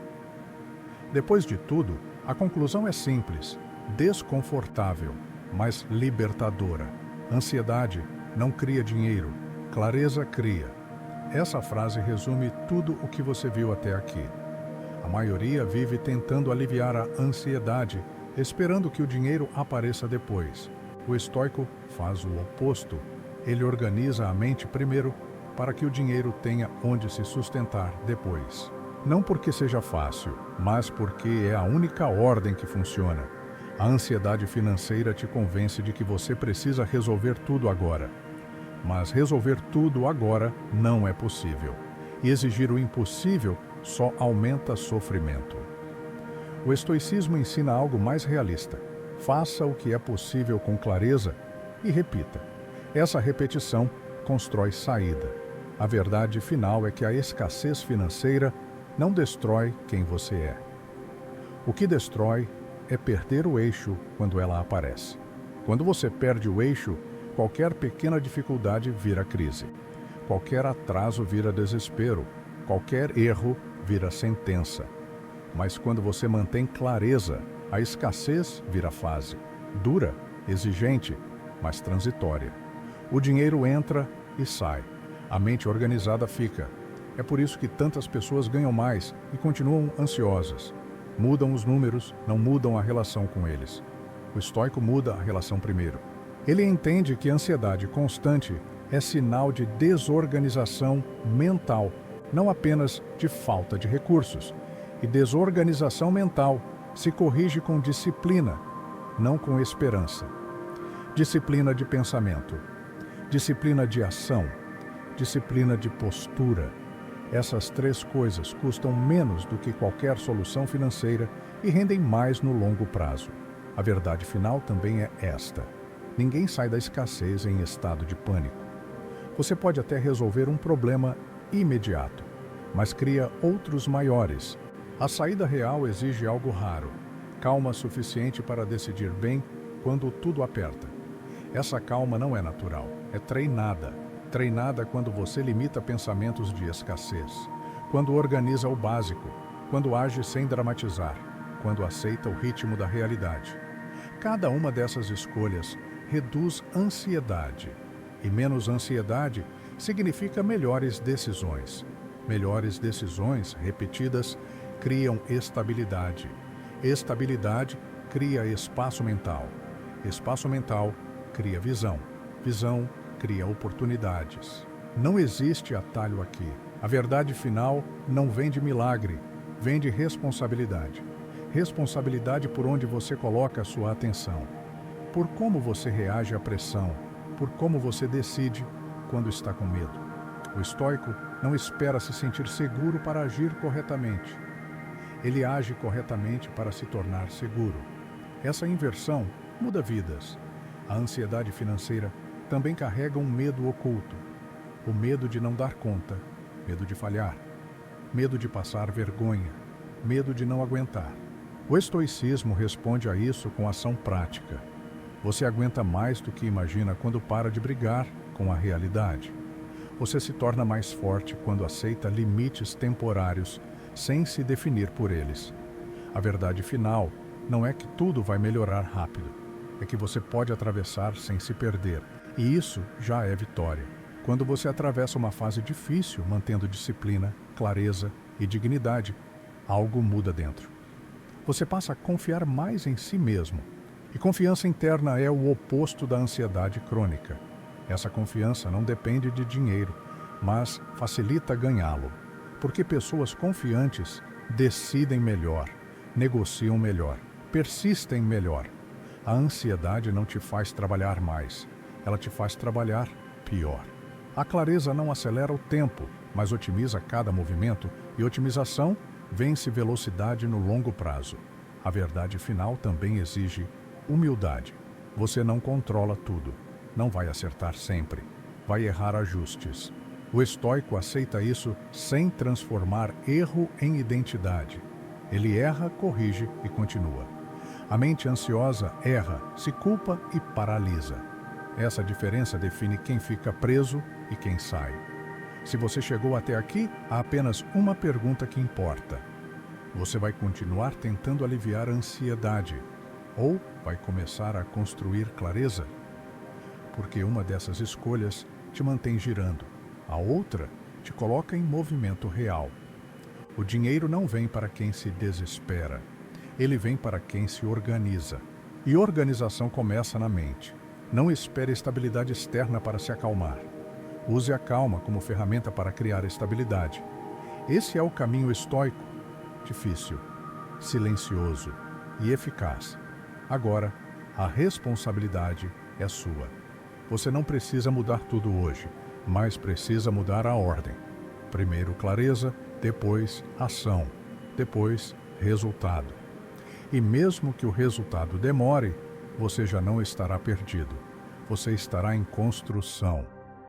S1: Depois de tudo, a conclusão é simples, desconfortável, mas libertadora. Ansiedade não cria dinheiro, clareza cria. Essa frase resume tudo o que você viu até aqui. A maioria vive tentando aliviar a ansiedade, esperando que o dinheiro apareça depois. O estoico faz o oposto. Ele organiza a mente primeiro para que o dinheiro tenha onde se sustentar depois. Não porque seja fácil, mas porque é a única ordem que funciona. A ansiedade financeira te convence de que você precisa resolver tudo agora. Mas resolver tudo agora não é possível. E exigir o impossível só aumenta sofrimento. O estoicismo ensina algo mais realista. Faça o que é possível com clareza e repita. Essa repetição constrói saída. A verdade final é que a escassez financeira não destrói quem você é. O que destrói é perder o eixo quando ela aparece. Quando você perde o eixo, qualquer pequena dificuldade vira crise. Qualquer atraso vira desespero. Qualquer erro vira sentença. Mas quando você mantém clareza, a escassez vira fase. Dura, exigente, mas transitória. O dinheiro entra e sai. A mente organizada fica. É por isso que tantas pessoas ganham mais e continuam ansiosas. Mudam os números, não mudam a relação com eles. O estoico muda a relação primeiro. Ele entende que a ansiedade constante é sinal de desorganização mental, não apenas de falta de recursos. E desorganização mental se corrige com disciplina, não com esperança. Disciplina de pensamento, disciplina de ação, disciplina de postura. Essas três coisas custam menos do que qualquer solução financeira e rendem mais no longo prazo. A verdade final também é esta: ninguém sai da escassez em estado de pânico. Você pode até resolver um problema imediato, mas cria outros maiores. A saída real exige algo raro, calma suficiente para decidir bem quando tudo aperta. Essa calma não é natural, é treinada. Treinada quando você limita pensamentos de escassez, quando organiza o básico, quando age sem dramatizar, quando aceita o ritmo da realidade. Cada uma dessas escolhas reduz ansiedade, e menos ansiedade significa melhores decisões. Melhores decisões repetidas criam estabilidade. Estabilidade cria espaço mental. Espaço mental cria visão. Visão cria oportunidades. Não existe atalho aqui. A verdade final não vem de milagre, vem de responsabilidade. Responsabilidade por onde você coloca a sua atenção, por como você reage à pressão, por como você decide quando está com medo. O estoico não espera se sentir seguro para agir corretamente. Ele age corretamente para se tornar seguro. Essa inversão muda vidas. A ansiedade financeira também carrega um medo oculto. O medo de não dar conta, medo de falhar, medo de passar vergonha, medo de não aguentar. O estoicismo responde a isso com ação prática. Você aguenta mais do que imagina quando para de brigar com a realidade. Você se torna mais forte quando aceita limites temporários sem se definir por eles. A verdade final não é que tudo vai melhorar rápido. É que você pode atravessar sem se perder. E isso já é vitória. Quando você atravessa uma fase difícil, mantendo disciplina, clareza e dignidade, algo muda dentro. Você passa a confiar mais em si mesmo. E confiança interna é o oposto da ansiedade crônica. Essa confiança não depende de dinheiro, mas facilita ganhá-lo. Porque pessoas confiantes decidem melhor, negociam melhor, persistem melhor. A ansiedade não te faz trabalhar mais, ela te faz trabalhar pior. A clareza não acelera o tempo, mas otimiza cada movimento, e otimização vence velocidade no longo prazo. A verdade final também exige humildade. Você não controla tudo, não vai acertar sempre, vai errar ajustes. O estoico aceita isso sem transformar erro em identidade. Ele erra, corrige e continua. A mente ansiosa erra, se culpa e paralisa. Essa diferença define quem fica preso e quem sai. Se você chegou até aqui, há apenas uma pergunta que importa. Você vai continuar tentando aliviar a ansiedade ou vai começar a construir clareza? Porque uma dessas escolhas te mantém girando, a outra te coloca em movimento real. O dinheiro não vem para quem se desespera, ele vem para quem se organiza. E organização começa na mente. Não espere estabilidade externa para se acalmar. Use a calma como ferramenta para criar estabilidade. Esse é o caminho estoico, difícil, silencioso e eficaz. Agora, a responsabilidade é sua. Você não precisa mudar tudo hoje, mas precisa mudar a ordem. Primeiro clareza, depois ação, depois resultado. E mesmo que o resultado demore, você já não estará perdido. Você estará em construção.